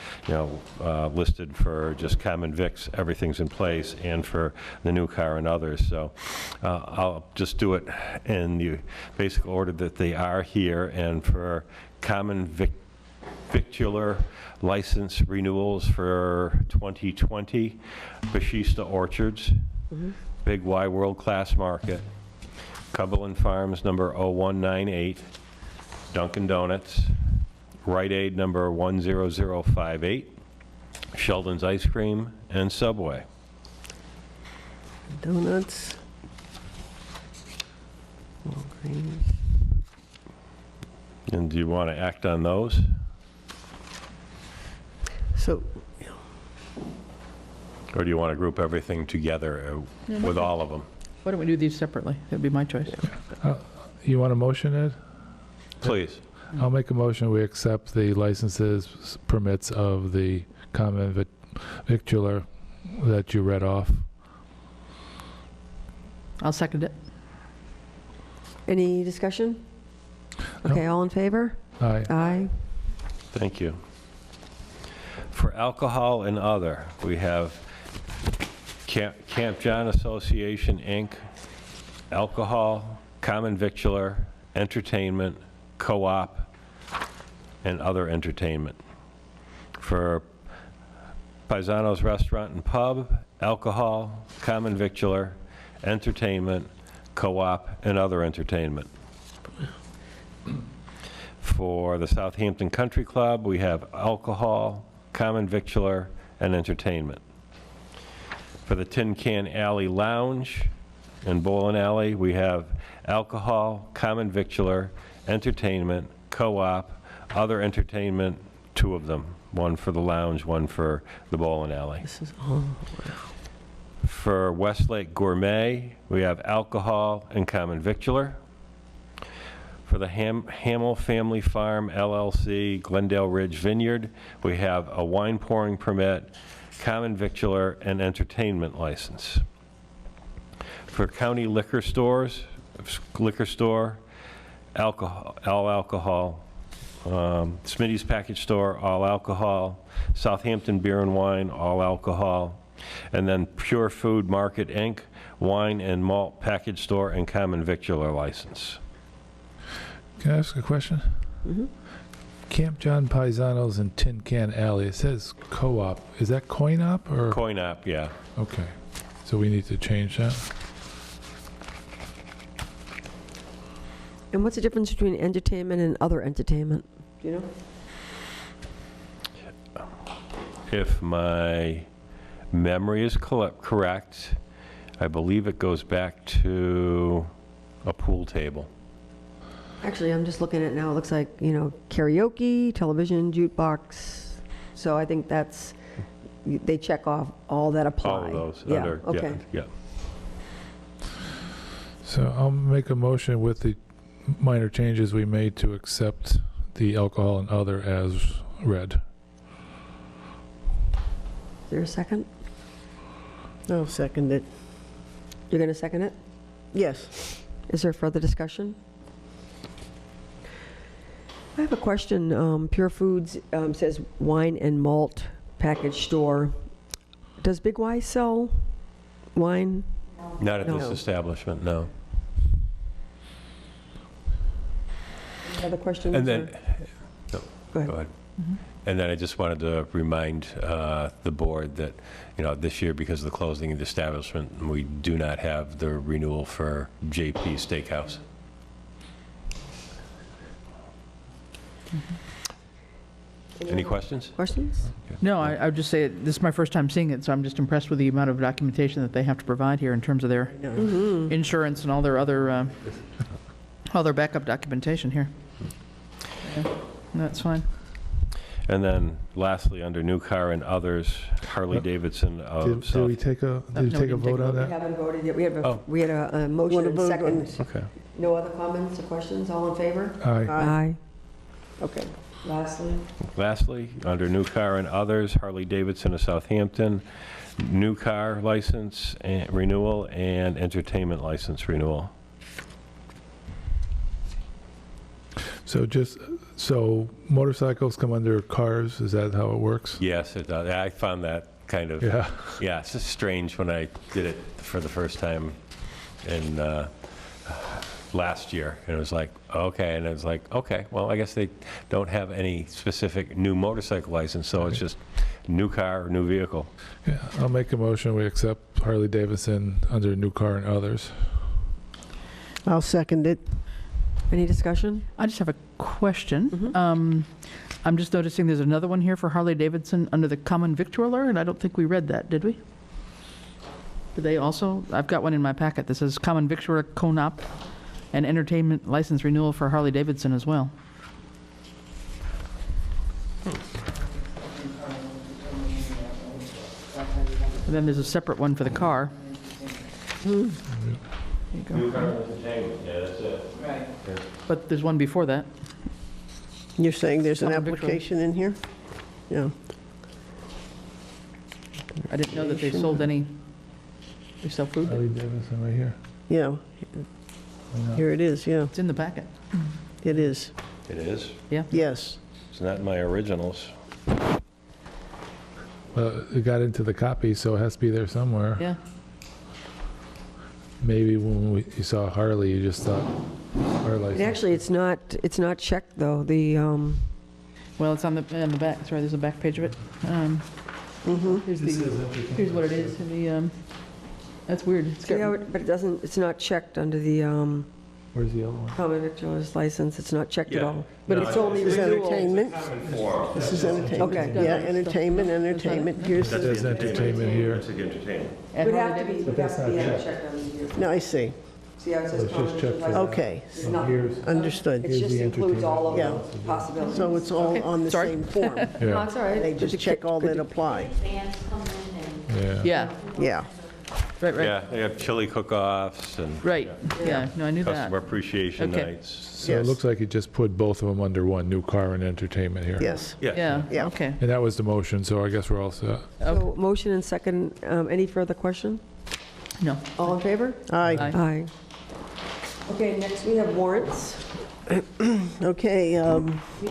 listed for just common vics, everything's in place, and for the new car and others. So I'll just do it in the basic order that they are here, and for common victular license renewals for 2020, Bashista Orchards, Big Y World Class Market, Cumberland Farms number 0198, Dunkin' Donuts, Rite Aid number 10058, Sheldon's Ice Cream, and Subway.
Donuts. Walgreens.
And do you want to act on those?
So,
Or do you want to group everything together with all of them?
Why don't we do these separately? That'd be my choice.
You want a motion, Ed?
Please.
I'll make a motion, we accept the licenses, permits of the common victular that you read off.
I'll second it.
Any discussion? Okay, all in favor?
Aye.
Aye.
Thank you. For alcohol and other, we have Camp John Association, Inc., alcohol, common victular, entertainment, co-op, and other entertainment. For Paisano's Restaurant and Pub, alcohol, common victular, entertainment, co-op, and other entertainment. For the Southampton Country Club, we have alcohol, common victular, and entertainment. For the Tin Can Alley Lounge and Bowling Alley, we have alcohol, common victular, entertainment, co-op, other entertainment, 2 of them. One for the lounge, one for the bowling alley.
This is all,
For Westlake Gourmet, we have alcohol and common victular. For the Hamill Family Farm LLC, Glendale Ridge Vineyard, we have a wine pouring permit, common victular, and entertainment license. For county liquor stores, liquor store, alcohol, all alcohol, Smitty's Package Store, all alcohol, Southampton Beer and Wine, all alcohol, and then Pure Food Market, Inc., wine and malt package store and common victular license.
Can I ask a question? Camp John Paisanos and Tin Can Alley, it says co-op. Is that coin-op or?
Coin-op, yeah.
Okay, so we need to change that?
And what's the difference between entertainment and other entertainment? Do you know?
If my memory is correct, I believe it goes back to a pool table.
Actually, I'm just looking at it now. It looks like, karaoke, television, jukebox. So I think they check off all that apply.
All of those.
Yeah,
under-
okay.
Yeah.
So I'll make a motion with the minor changes we made to accept the alcohol and other as read.
Is there a second?
I'll second it.
You're going to second it?
Yes.
Is there further discussion? I have a question. Pure Foods says wine and malt package store. Does Big Y sell wine?
Not at this
No.
establishment, no.
Other questions?
And then,
or-
no,
Go ahead.
go ahead. And then I just wanted to remind the board that, this year, because of the closing of the establishment, we do not have the renewal for JP Steakhouse. Any questions?
Questions?
No, I would just say, this is my first time seeing it, so I'm just impressed with the amount of documentation that they have to provide here in terms of their insurance and all their other, all their backup documentation here. Yeah, that's fine.
And then lastly, under new car and others, Harley Davidson of
Did we
South.
take a
No, we
vote
didn't take a
on
We
that?
haven't voted yet. We
Oh.
had a motion
Wanna
and
vote
second.
on-
Okay.
No other comments or questions? All in favor?
Aye.
Aye. Okay. Lastly,
Lastly, under new car and others, Harley Davidson of Southampton, new car license renewal and entertainment license renewal.
So motorcycles come under cars, is that how it works?
Yes, it does. I found that kind of,
Yeah.
yeah, it's just strange when I did it for the first time in last year. And it was like, okay, and it was like, okay, well, I guess they don't have any specific new motorcycle license, so it's just new car, new vehicle.
Yeah, I'll make a motion, we accept Harley Davidson under new car and others.
I'll second it.
any discussion?
I just have a question. I'm just noticing there's another one here for Harley Davidson under the common victualler, and I don't think we read that, did we? Did they also? I've got one in my packet that says common victualler co-op and entertainment license renewal for Harley Davidson as well. And then there's a separate one for the car. There you go.
New car and entertainment, yeah, that's it.
But there's one before that.
You're saying there's an
Common victual.
application in here? Yeah.
I didn't know that they sold any, they sell food.
Harley Davidson right here.
Yeah. Here it is, yeah.
It's in the packet.
It is.
It is?
Yes.
It's not in my originals.
Well, it got into the copy, so it has to be there somewhere.
Yeah.
Maybe when you saw Harley, you just thought our
And
license.
actually, it's not checked, though.
Well, it's on the back, sorry, there's a back page of it. Here's what it is. That's weird. It's got-
But it's not checked under the
Where's the other one?
common victualer's license. It's not checked at
Yeah.
all. But
No,
it's only
This is
renewal.
entertainment. This is entertainment.
Okay.
Yeah, entertainment. Here's the,
There's entertainment here.
That's the entertainment.
at
Would
Harley
have to be,
Davidson.
would have to be checked under here.
no, I see.
See how it says
Let's just
common
check
victualer's
for that.
license?
Okay,
It's not-
Here's,
understood.
It
Here's
just
the
includes all of
Yeah.
the possibilities.
So it's all on the
Sorry.
same form.
No,
yeah,
it's all right.
They
Good
just
to
check all
good
that
to-
apply.
yeah.
Yeah,
Yeah.
right, right,
Yeah, they have chili cook-offs and
right. Yeah, no, I knew that.
customer appreciation
Okay.
nights.
So it
Yes.
looks like you just put both of them under one, new car and entertainment here.
Yes.
Yeah,
Yeah.
okay.
And that was the motion, so I guess we're all set.
So motion and second, any further question?
No.
All in favor?
Aye.
Aye.
Aye. Okay, next we have warrants.
Okay,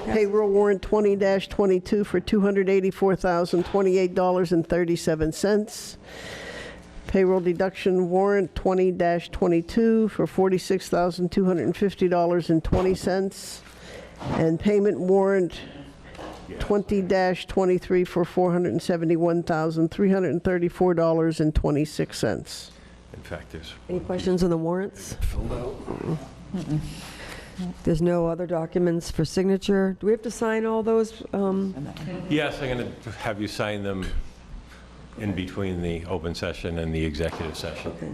payroll warrant 20-22 for $284,028.37. Payroll deduction warrant 20-22 for $46,250.20. And payment warrant 20-23 for $471,334.26.
In fact, there's
Any questions on the warrants?
filled out.
There's no other documents for signature. Do we have to sign all those?
Yes, I'm going to have you sign them in between the open session and the executive session.
Okay.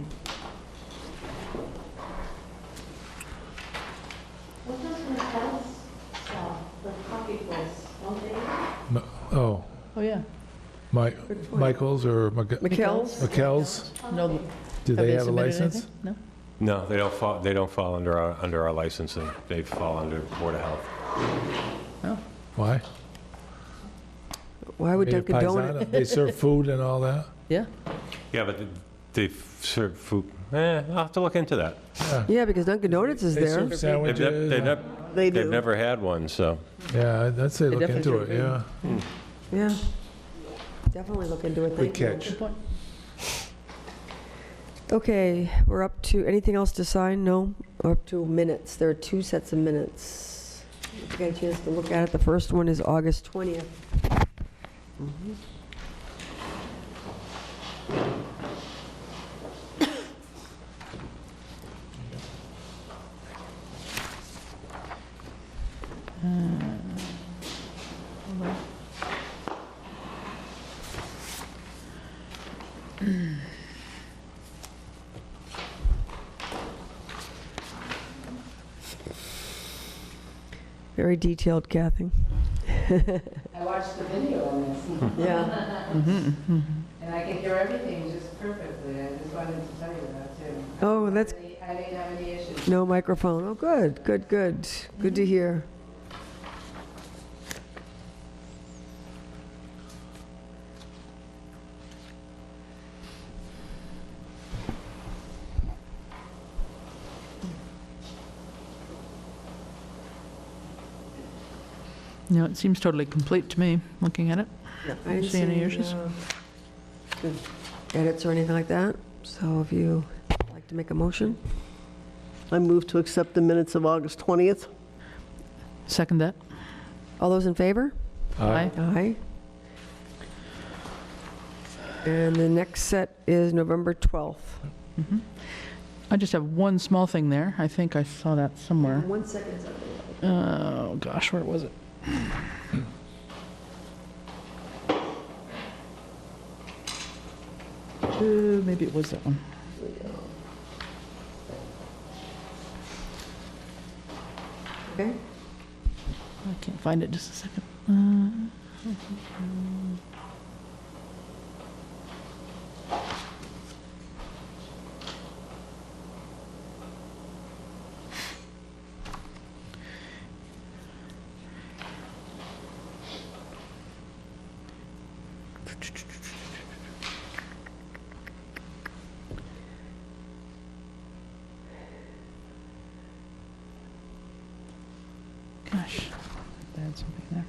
What does Michelle's sell, the coffee place, don't they?
Oh,
Oh, yeah.
Michael's or
McKell's?
McKell's?
No.
Do they have a
submitted
license?
anything? No?
No, they don't fall under our licensing. They fall under Board of Health.
Oh.
Why?
Why would
Maybe
Dunkin' Donuts?
Paisano? They serve food and all that?
Yeah?
Yeah, but they serve food. I'll have to look into that.
Yeah, because Dunkin' Donuts is
They
there.
serve sandwiches?
They do.
They've never had one, so.
Yeah, I'd say look
definitely
into it,
serve
yeah.
Yeah. Definitely look into it.
Good
Thank you.
catch.
Good point.
Okay, we're up to, anything else to sign? No? We're up to minutes. There are 2 sets of minutes. If you get a chance to look at it, the first one is August 20th. Very detailed, Kathy.
I watched the video on this,
Yeah.
and I can hear everything just perfectly. I just wanted to tell you that, too.
Oh, that's,
I didn't have any issues.
no microphone. Oh, good, good, good. Good to hear.
No, it seems totally complete to me, looking at it.
I didn't
See any issues?
Edits or anything like that. So if you like to make a motion?
I move to accept the minutes of August 20th.
Second that?
All those in favor?
Aye.
Aye. And the next set is November 12th.
I just have one small thing there. I think I saw that somewhere.
1 second.
Oh, gosh, where was it? Maybe it was that one.
Okay.
I can't find it, just a second. Gosh, I had something there.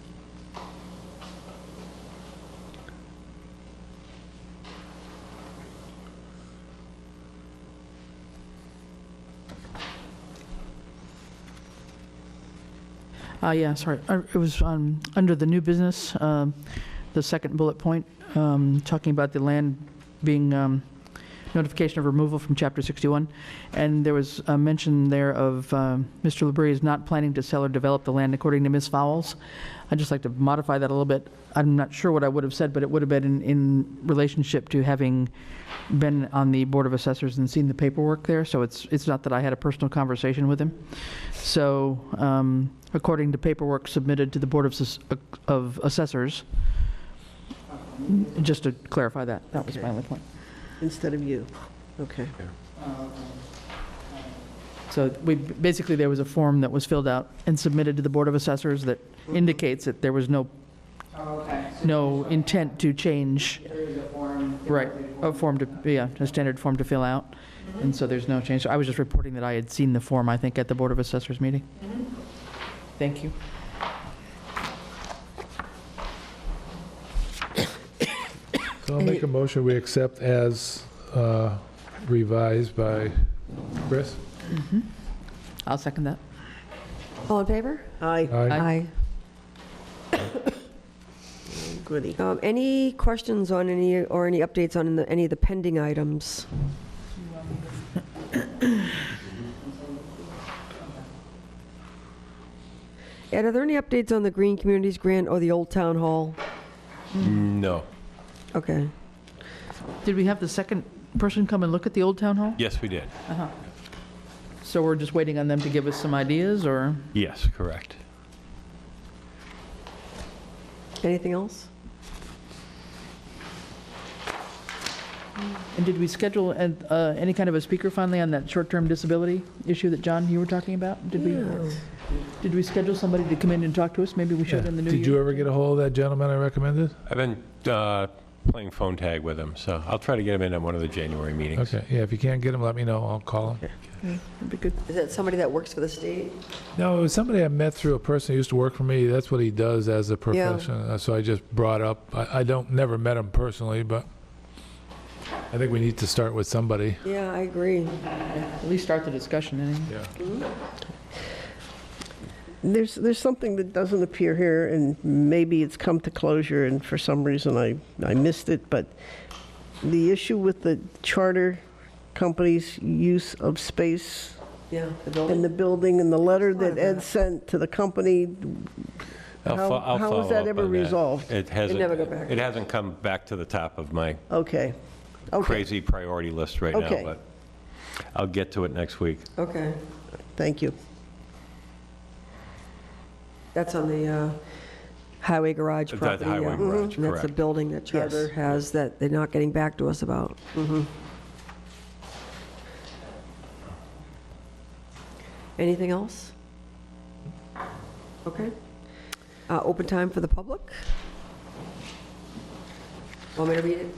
Yeah, sorry. It was under the new business, the second bullet point, talking about the land being notification of removal from Chapter 61. And there was a mention there of Mr. LeBrie is not planning to sell or develop the land according to Ms. Fowles. I'd just like to modify that a little bit. I'm not sure what I would have said, but it would have been in relationship to having been on the Board of Assessors and seen the paperwork there. So it's not that I had a personal conversation with him. So according to paperwork submitted to the Board of Assessors, just to clarify that, that was my only point.
Instead of you. Okay.
So basically, there was a form that was filled out and submitted to the Board of Assessors that indicates that there was no intent to change.
There is a form.
Right, a form to, yeah, a standard form to fill out, and so there's no change. So I was just reporting that I had seen the form, I think, at the Board of Assessors meeting. Thank you.
So I'll make a motion, we accept as revised by Chris.
I'll second that.
All in favor?
Aye,
Aye.
goody.
Any questions on any updates on any of the pending items? Ed, are there any updates on the Green Communities Grant or the Old Town Hall?
No.
Okay.
Did we have the second person come and look at the Old Town Hall?
Yes, we did.
So we're just waiting on them to give us some ideas, or?
Yes, correct.
Anything else?
And did we schedule any kind of a speaker finally on that short-term disability issue that, John, you were talking about? Did we schedule somebody to come in and talk to us? Maybe we should in the new year?
Did you ever get a hold of that gentleman I recommended?
I've been playing phone tag with him, so I'll try to get him in at one of the January meetings.
Okay, yeah, if you can't get him, let me know, I'll call him.
That'd be good.
Is that somebody that works for the state?
No, it was somebody I met through a person who used to work for me. That's what he does as a profession. So I just brought up, I never met him personally, but I think we need to start with somebody.
Yeah, I agree.
At least start the discussion, anyway.
Yeah.
There's something that doesn't appear here, and maybe it's come to closure, and for some reason I missed it, but the issue with the charter company's use of space
Yeah, the
in
building.
the building, and the letter
Part of
that Ed
that.
sent to the company,
I'll
how
follow
was that
up
ever
on
resolved?
It hasn't.
never got back.
It hasn't come back to the top of my
Okay.
crazy priority list right now,
Okay.
but I'll get to it next week.
Okay.
Thank you.
That's on the highway garage
That's
property.
highway
yeah.
garage,
And that's the
correct.
building that Charter
Yes.
has that they're not getting back to us about. Anything else? Okay. Open time for the public? Want me to read it?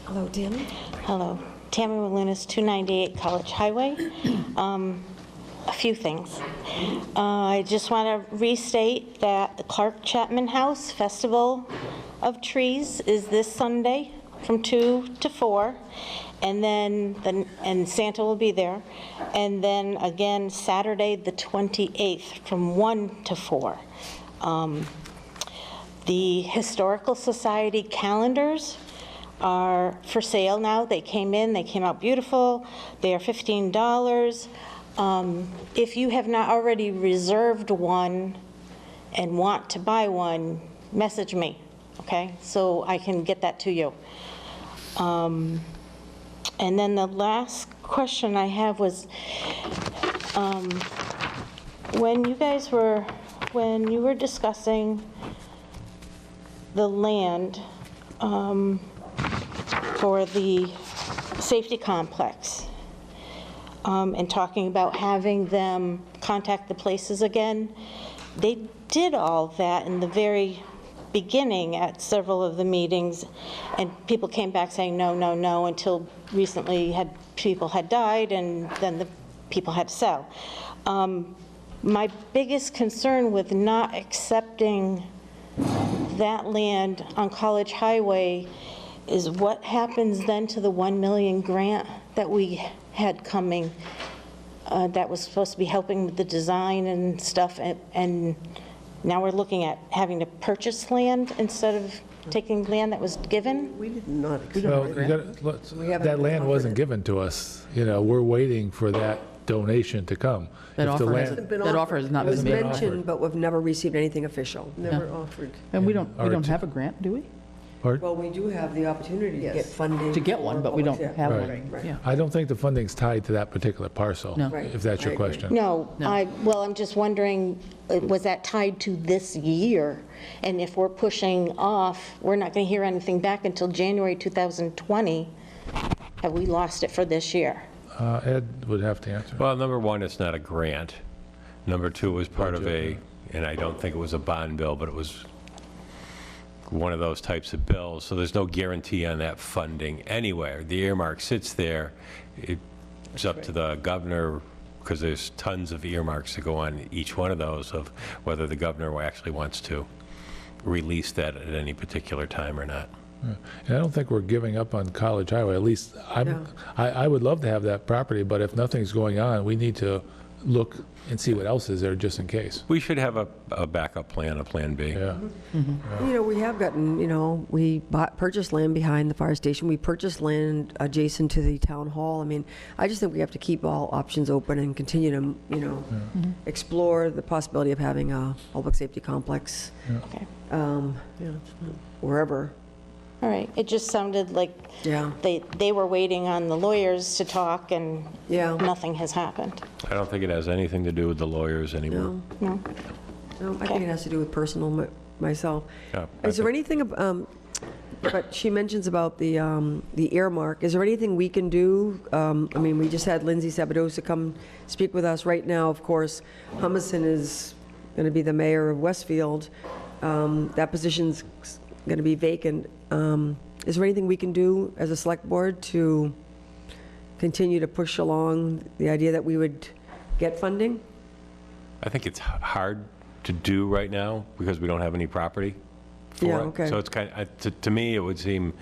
Hello, Tammy.
Hello, Tammy Walunas, 298 College Highway. A few things. I just want to restate that the Clark Chapman House Festival of Trees is this Sunday from 2 to 4, and then and Santa will be there, and then again Saturday the 28th from 1 to 4. The Historical Society calendars are for sale now. They came out beautiful. They are $15. If you have not already reserved one and want to buy one, message me, okay? So I can get that to you. And then the last question I have was, when you were discussing the land for the safety complex, and talking about having them contact the places again, they did all that in the very beginning at several of the meetings, and people came back saying no, no, no, until recently people had died, and then the people had to sell. My biggest concern with not accepting that land on College Highway is what happens then to the 1 million grant that we had coming, that was supposed to be helping with the design and stuff, and now we're looking at having to purchase land instead of taking land that was given?
We did not accept
Well,
it.
you gotta- let's-
haven't
that land
offered
wasn't
it.
given to us. We're waiting for that donation to come.
That
If the
offer
land-
hasn't,
been
that
offered.
offer has not
It was
been made.
mentioned, but we've never received anything official.
Never offered.
And we don't
Alright.
have a grant, do we?
Pardon?
Well, we do have the opportunity to get
Yes.
funding.
To get one,
for
but we don't
public-
have
Right.
one.
Right.
Yeah.
I don't think the funding's tied to that particular parcel,
No.
Right.
if that's
I
your
agree.
question.
No,
No.
I'm just wondering, was that tied to this year? And if we're pushing off, we're not going to hear anything back until January 2020. Have we lost it for this year?
Ed would have to answer.
Well, number one, it's not a grant. Number two, it was part of and I don't think it was a bond bill, but it was one of those types of bills, so there's no guarantee on that funding anywhere. The earmark sits there. It's up to the governor, because there's tons of earmarks to go on each one of those, of whether the governor actually wants to release that at any particular time or not.
And I don't think we're giving up on College Highway, at least I would love to have that property, but if nothing's going on, we need to look and see what else is there just in case.
We should have a backup plan, a plan B.
Yeah.
You know, we have gotten, you know, we purchased land behind the fire station. We purchased land adjacent to the town hall. I mean, I just think we have to keep all options open and continue to, you know, explore the possibility of having a public safety complex
Okay.
wherever.
All right, it just sounded like
Yeah.
they were waiting on the lawyers to talk, and
Yeah.
nothing has happened.
I don't think it has anything to do with the lawyers anymore.
No,
No?
no, I think it has to do with personal myself.
Yeah,
Is there anything, but she mentions about the earmark. Is there anything we can do? I mean, we just had Lindsay Sabadosa come speak with us. Right now, of course, Humison is going to be the mayor of Westfield. That position's going to be vacant. Is there anything we can do as a select board to continue to push along the idea that we would get funding?
I think it's hard to do right now because we don't have any property for
Yeah,
it.
okay.
So it's kind of, to me, it would seem,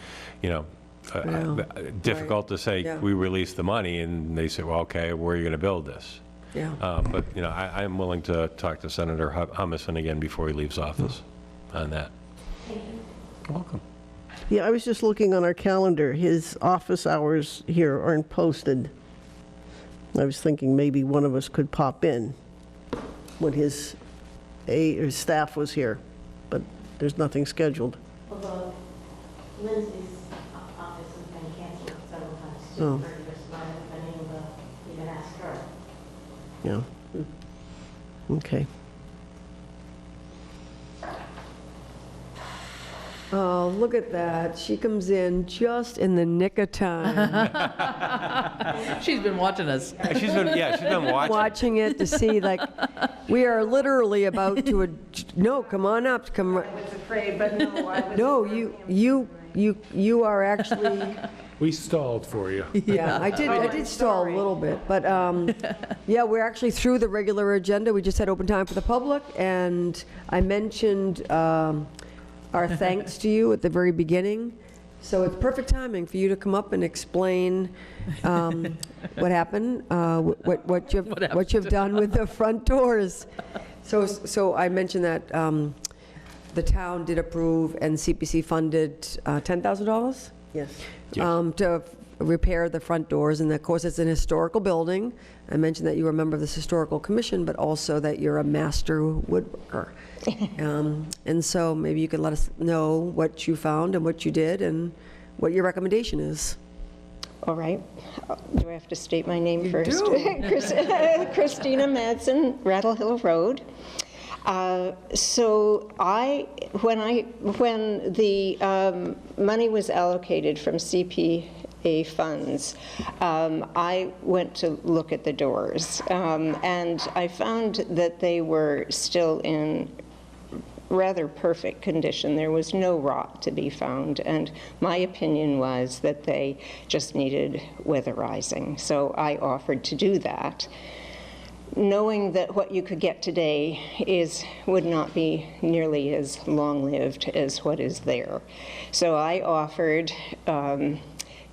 you know,
Yeah,
difficult to say,
Yeah.
we release the money, and they say, well, okay, where are you going to build this?
Yeah.
But, you know, I'm willing to talk to Senator Humison again before he leaves office on that. You're welcome.
Yeah, I was just looking on our calendar. His office hours here aren't posted. I was thinking maybe one of us could pop in when his staff was here, but there's nothing scheduled.
Although Lindsay's office has been canceled several times,
Oh.
too, for just not been able to even ask her.
Yeah. Okay.
Oh, look at that. She comes in just in the nick of time.
She's been watching us.
She's been watching.
Watching it to see, like, we are literally about to, no, come on up, come. I was afraid, but no, I was. No, you are actually,
We stalled for you.
yeah, I did stall a little bit, but, yeah, we're actually through the regular agenda. We just had open time for the public, and I mentioned, our thanks to you at the very beginning. So it's perfect timing for you to come up and explain what happened, what you've done with the front doors. So I mentioned that the town did approve and CPC funded $10,000
Yes.
to repair the front doors, and of course, it's an historical building. I mentioned that you were a member of this historical commission, but also that you're a master woodworker. And so maybe you could let us know what you found and what you did and what your recommendation is.
All right. Do I have to state my name first?
do.
Christina Madsen, Rattle Hill Road. So when the money was allocated from CPA funds, I went to look at the doors, and I found that they were still in rather perfect condition. There was no rot to be found, and my opinion was that they just needed weatherizing. So I offered to do that, knowing that what you could get today would not be nearly as long-lived as what is there. So I offered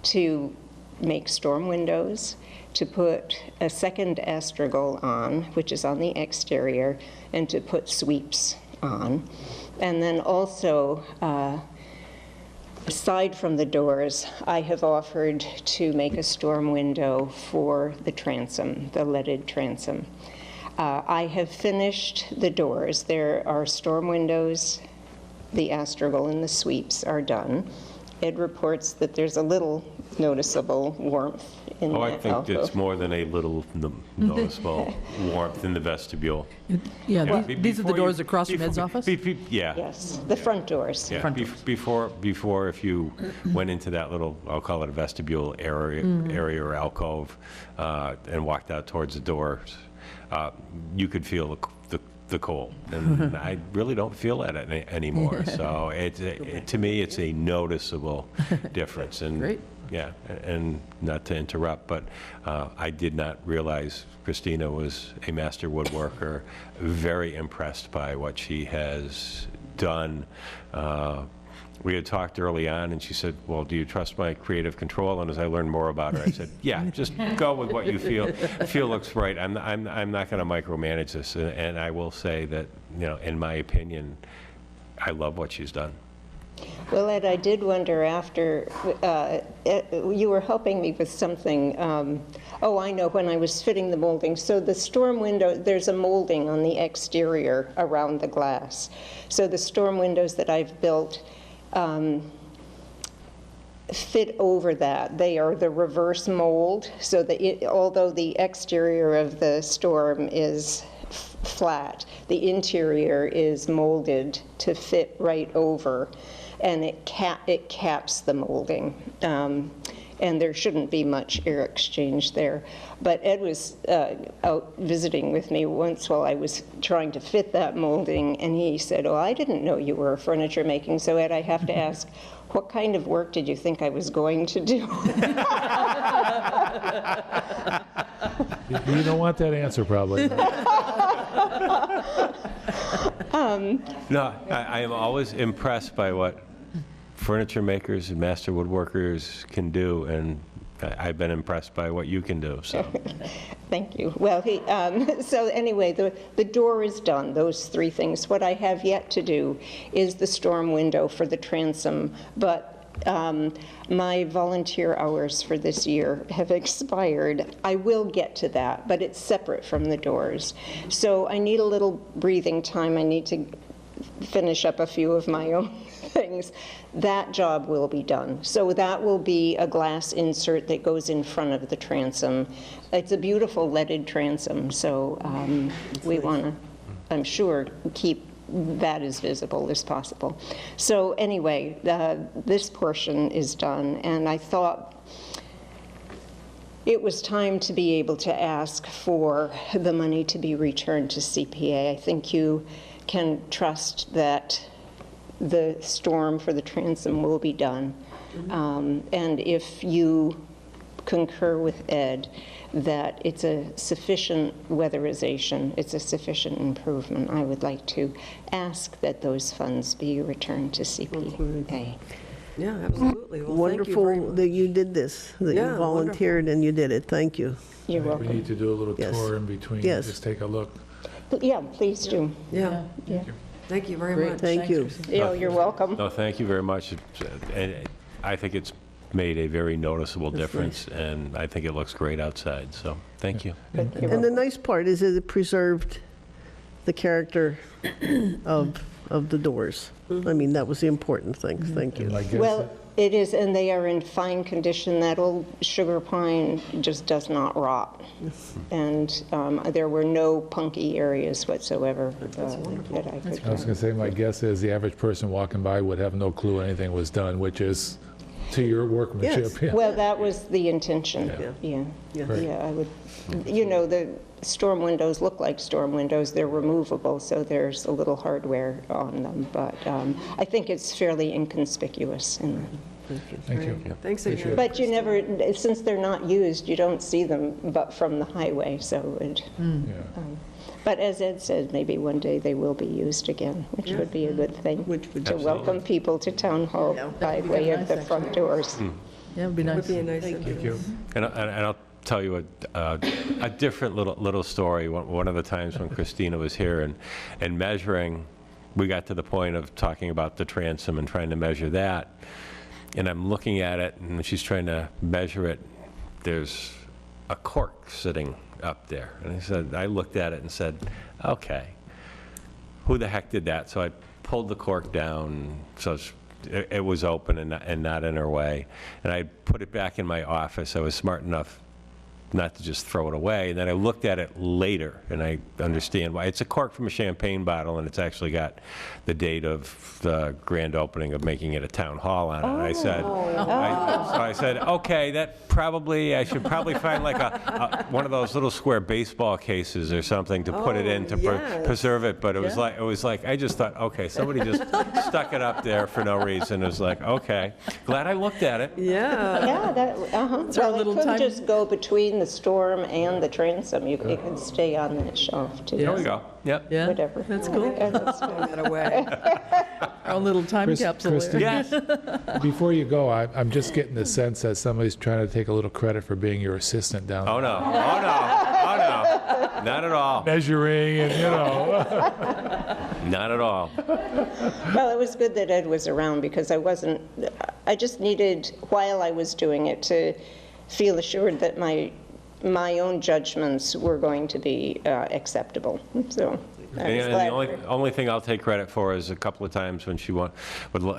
to make storm windows, to put a second astragal on, which is on the exterior, and to put sweeps on. And then also, aside from the doors, I have offered to make a storm window for the transom, the leaded transom. I have finished the doors. There are storm windows, the astragal and the sweeps are done. It reports that there's a little noticeable warmth in
Oh, I
that
think
alcove.
it's more than a little noticeable warmth in the vestibule.
Yeah,
be-
these are the
before you-
doors across from Ed's
before-
office?
Yeah.
Yes, the front doors.
Yeah, before, if you went into that little, I'll call it a vestibule area or alcove, and walked out towards the doors, you could feel the the cold, and I really don't feel that anymore. So to me, it's a noticeable difference. And
Great.
yeah, and not to interrupt, but I did not realize Christina was a master woodworker. Very impressed by what she has done. We had talked early on, and she said, well, do you trust my creative control? And as I learned more about her, I said, yeah, just go with what you feel looks right. I'm not going to micromanage this. And I will say that, in my opinion, I love what she's done.
Well, Ed, I did wonder after, you were helping me with something. Oh, I know, when I was fitting the molding. So the storm window, there's a molding on the exterior around the glass. So the storm windows that I've built fit over that. They are the reverse mold, so that although the exterior of the storm is flat, the interior is molded to fit right over, and it caps the molding. And there shouldn't be much air exchange there. But Ed was out visiting with me once while I was trying to fit that molding, and he said, oh, I didn't know you were furniture making. So Ed, I have to ask, what kind of work did you think I was going to do?
You don't want that answer, probably.
No, I am always impressed by what furniture makers and master woodworkers can do, and I've been impressed by what you can do, so.
Thank you. Well, so anyway, the door is done, those three things. What I have yet to do is the storm window for the transom, but my volunteer hours for this year have expired. I will get to that, but it's separate from the doors. So I need a little breathing time. I need to finish up a few of my own things. That job will be done. So that will be a glass insert that goes in front of the transom. It's a beautiful leaded transom, so we want to, I'm sure, keep that as visible as possible. So anyway, this portion is done, and I thought it was time to be able to ask for the money to be returned to CPA. I think you can trust that the storm for the transom will be done. And if you concur with Ed that it's a sufficient weatherization, it's a sufficient improvement, I would like to ask that those funds be returned to CPA.
Yeah, absolutely. Well, thank you very
Wonderful
much.
that you did this, that
Yeah,
you volunteered and you did it. Thank you.
You're
We
welcome.
need to do a little
Yes.
tour in between,
Yes.
just take a look.
Yeah, please do.
Yeah,
Yeah.
thank you very
Great.
much.
Thank
Thanks,
you.
Christine.
Yeah, you're welcome.
No, thank you very much. And I think it's made a very noticeable difference, and I think it looks great outside, so thank you.
You're
And the
welcome.
nice part is that it preserved the character of the doors. I mean, that was the important thing. Thank
And
you.
I guess
Well, it is, and they are in fine condition. That old sugar pine just does not rot. And there were no punky areas whatsoever that I could
I was
find.
going to say, my guess is the average person walking by would have no clue anything was done, which is to your workmanship.
Yes.
Yeah.
Well, that was the intention. Yeah,
Right.
yeah, I would, the storm windows look like storm windows. They're removable, so there's a little hardware on them. But I think it's fairly inconspicuous.
Thank you.
Thanks
Appreciate
again.
it.
But you never, since they're not used, you don't see them but from the highway, so it,
Yeah.
but as Ed said, maybe one day they will be used again, which would be a good thing.
Would
To welcome people to Town Hall by way of the front doors.
Yeah, it'd be
Would
nice.
be a nice thing.
Thank you.
And I'll tell you a different little story. One of the times when Christina was here and measuring, we got to the point of talking about the transom and trying to measure that. And I'm looking at it, and she's trying to measure it. There's a cork sitting up there. And I looked at it and said, okay, who the heck did that? So I pulled the cork down so it was open and not in her way. And I put it back in my office. I was smart enough not to just throw it away. And then I looked at it later, and I understand why. It's a cork from a champagne bottle, and it's actually got the date of the grand opening of making it a town hall on it. And I said, so I said, okay, that probably, I should probably find like one of those little square baseball cases or something to put it in to
yes.
preserve it. But it was like, I just thought, okay, somebody just stuck it up there for no reason. It was like, okay, glad I looked at it.
Yeah.
Yeah, that,
our
well,
little
it couldn't
time-
just go between the Storm and the Transom. It could stay on that shelf, too.
There we go. Yep.
Yeah,
Whatever.
that's cool.
Yeah, that's fine.
That away.
Our little time capsule
Kristen,
there.
Yes.
Before you go, I'm just getting the sense that somebody's trying to take a little credit for being your assistant down there.
Oh, no. Oh, no. Oh, no. Not at all.
Measuring and,
Not at all.
Well, it was good that Ed was around because I just needed, while I was doing it, to feel assured that my own judgments were going to be acceptable. So I was
And
glad.
the only thing I'll take credit for is a couple of times when she would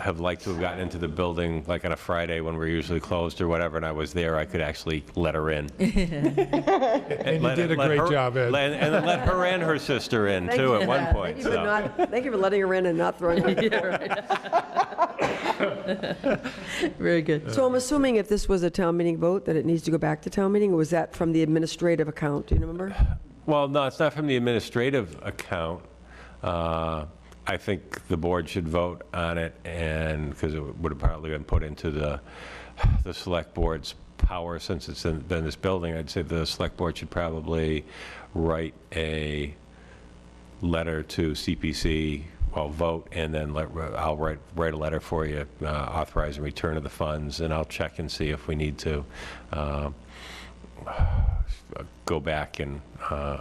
have liked to have gotten into the building, like on a Friday when we're usually closed or whatever, and I was there, I could actually let her in.
And you did a great job, Ed.
And then let her and her sister in,
Thank
too,
you.
at one point.
Thank you for letting her in and not throwing her.
Very good.
So I'm assuming if this was a town meeting vote, that it needs to go back to town meeting, or was that from the administrative account? Do you remember?
Well, no, it's not from the administrative account. I think the board should vote on it, and, because it would have probably been put into the select board's power since it's in this building, I'd say the select board should probably write a letter to CPC, well, vote, and then I'll write a letter for you authorizing return of the funds, and I'll check and see if we need to go back and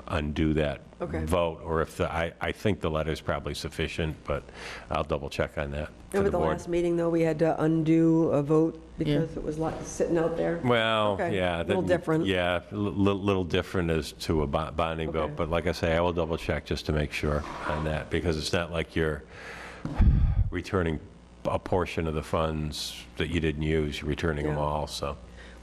undo that
Okay.
vote, or if I think the letter's probably sufficient, but I'll double check on that for
Remember
the
the
board.
last meeting, though, we had to undo a vote because it was sitting out there?
Well,
Okay.
yeah.
Little different.
Yeah, little different as to a bonding vote,
Okay.
but like I say, I will double check just to make sure on that, because it's not like you're returning a portion of the funds that you didn't use, you're returning them
Yeah.
all, so.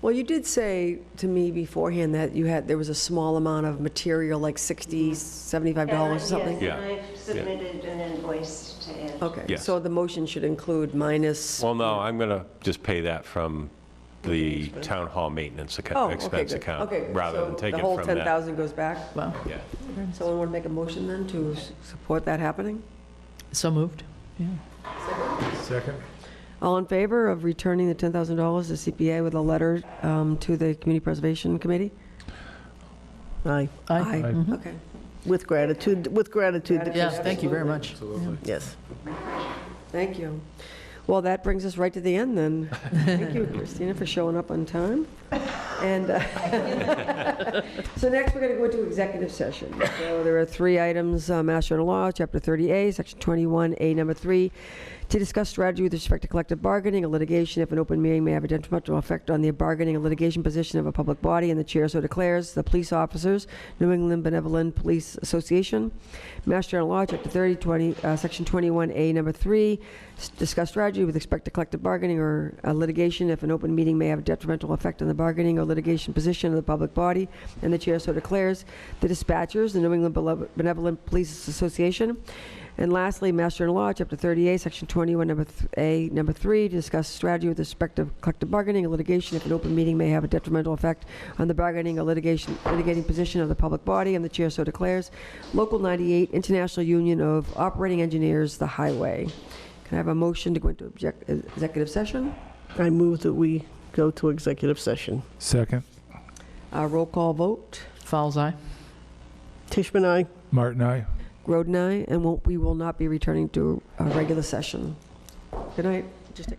Well, you did say to me beforehand that there was a small amount of material, like $60, $75 or something?
Yeah.
Yes, and I've submitted an invoice to Ed.
Okay,
Yes.
so the motion should include minus...
Well, no, I'm going to just pay that from the town hall maintenance
Oh,
account,
okay,
expense
good.
account,
Okay,
rather than
so
take it
the whole
from that.
10,000 goes back?
Wow.
Yeah.
Someone want to make a motion then to support that happening?
So moved. Yeah.
Second?
All in favor of returning the $10,000 to CPA with a letter to the Community Preservation Committee?
Aye,
Aye.
Okay.
with gratitude to
Yeah, thank you very much.
Yes.
Thank you. Well, that brings us right to the end then. Thank you, Christina, for showing up on time. And so next, we're going to go into executive session. So there are 3 items, Mass General Law, Chapter 30A, Section 21A, Number 3, to discuss strategy with respect to collective bargaining or litigation if an open meeting may have a detrimental effect on the bargaining or litigation position of a public body, and the chair so declares. The police officers, New England Benevolent Police Association, Mass General Law, Chapter 30, Section 21A, Number 3, discuss strategy with respect to collective bargaining or litigation if an open meeting may have a detrimental effect on the bargaining or litigation position of the public body, and the chair so declares. The dispatchers, the New England Benevolent Police Association. And lastly, Mass General Law, Chapter 38, Section 21, Number 3, to discuss strategy with respect to collective bargaining or litigation if an open meeting may have a detrimental effect on the bargaining or litigating position of the public body, and the chair so declares. Local 98, International Union of Operating Engineers, the Highway. Can I have a motion to go into executive session?
I move that we go to executive session.
Second?
Roll call vote.
Fowles eye.
Tishman, aye.
Martin, aye.
Groden, aye, and we will not be returning to a regular session. Good night. Just take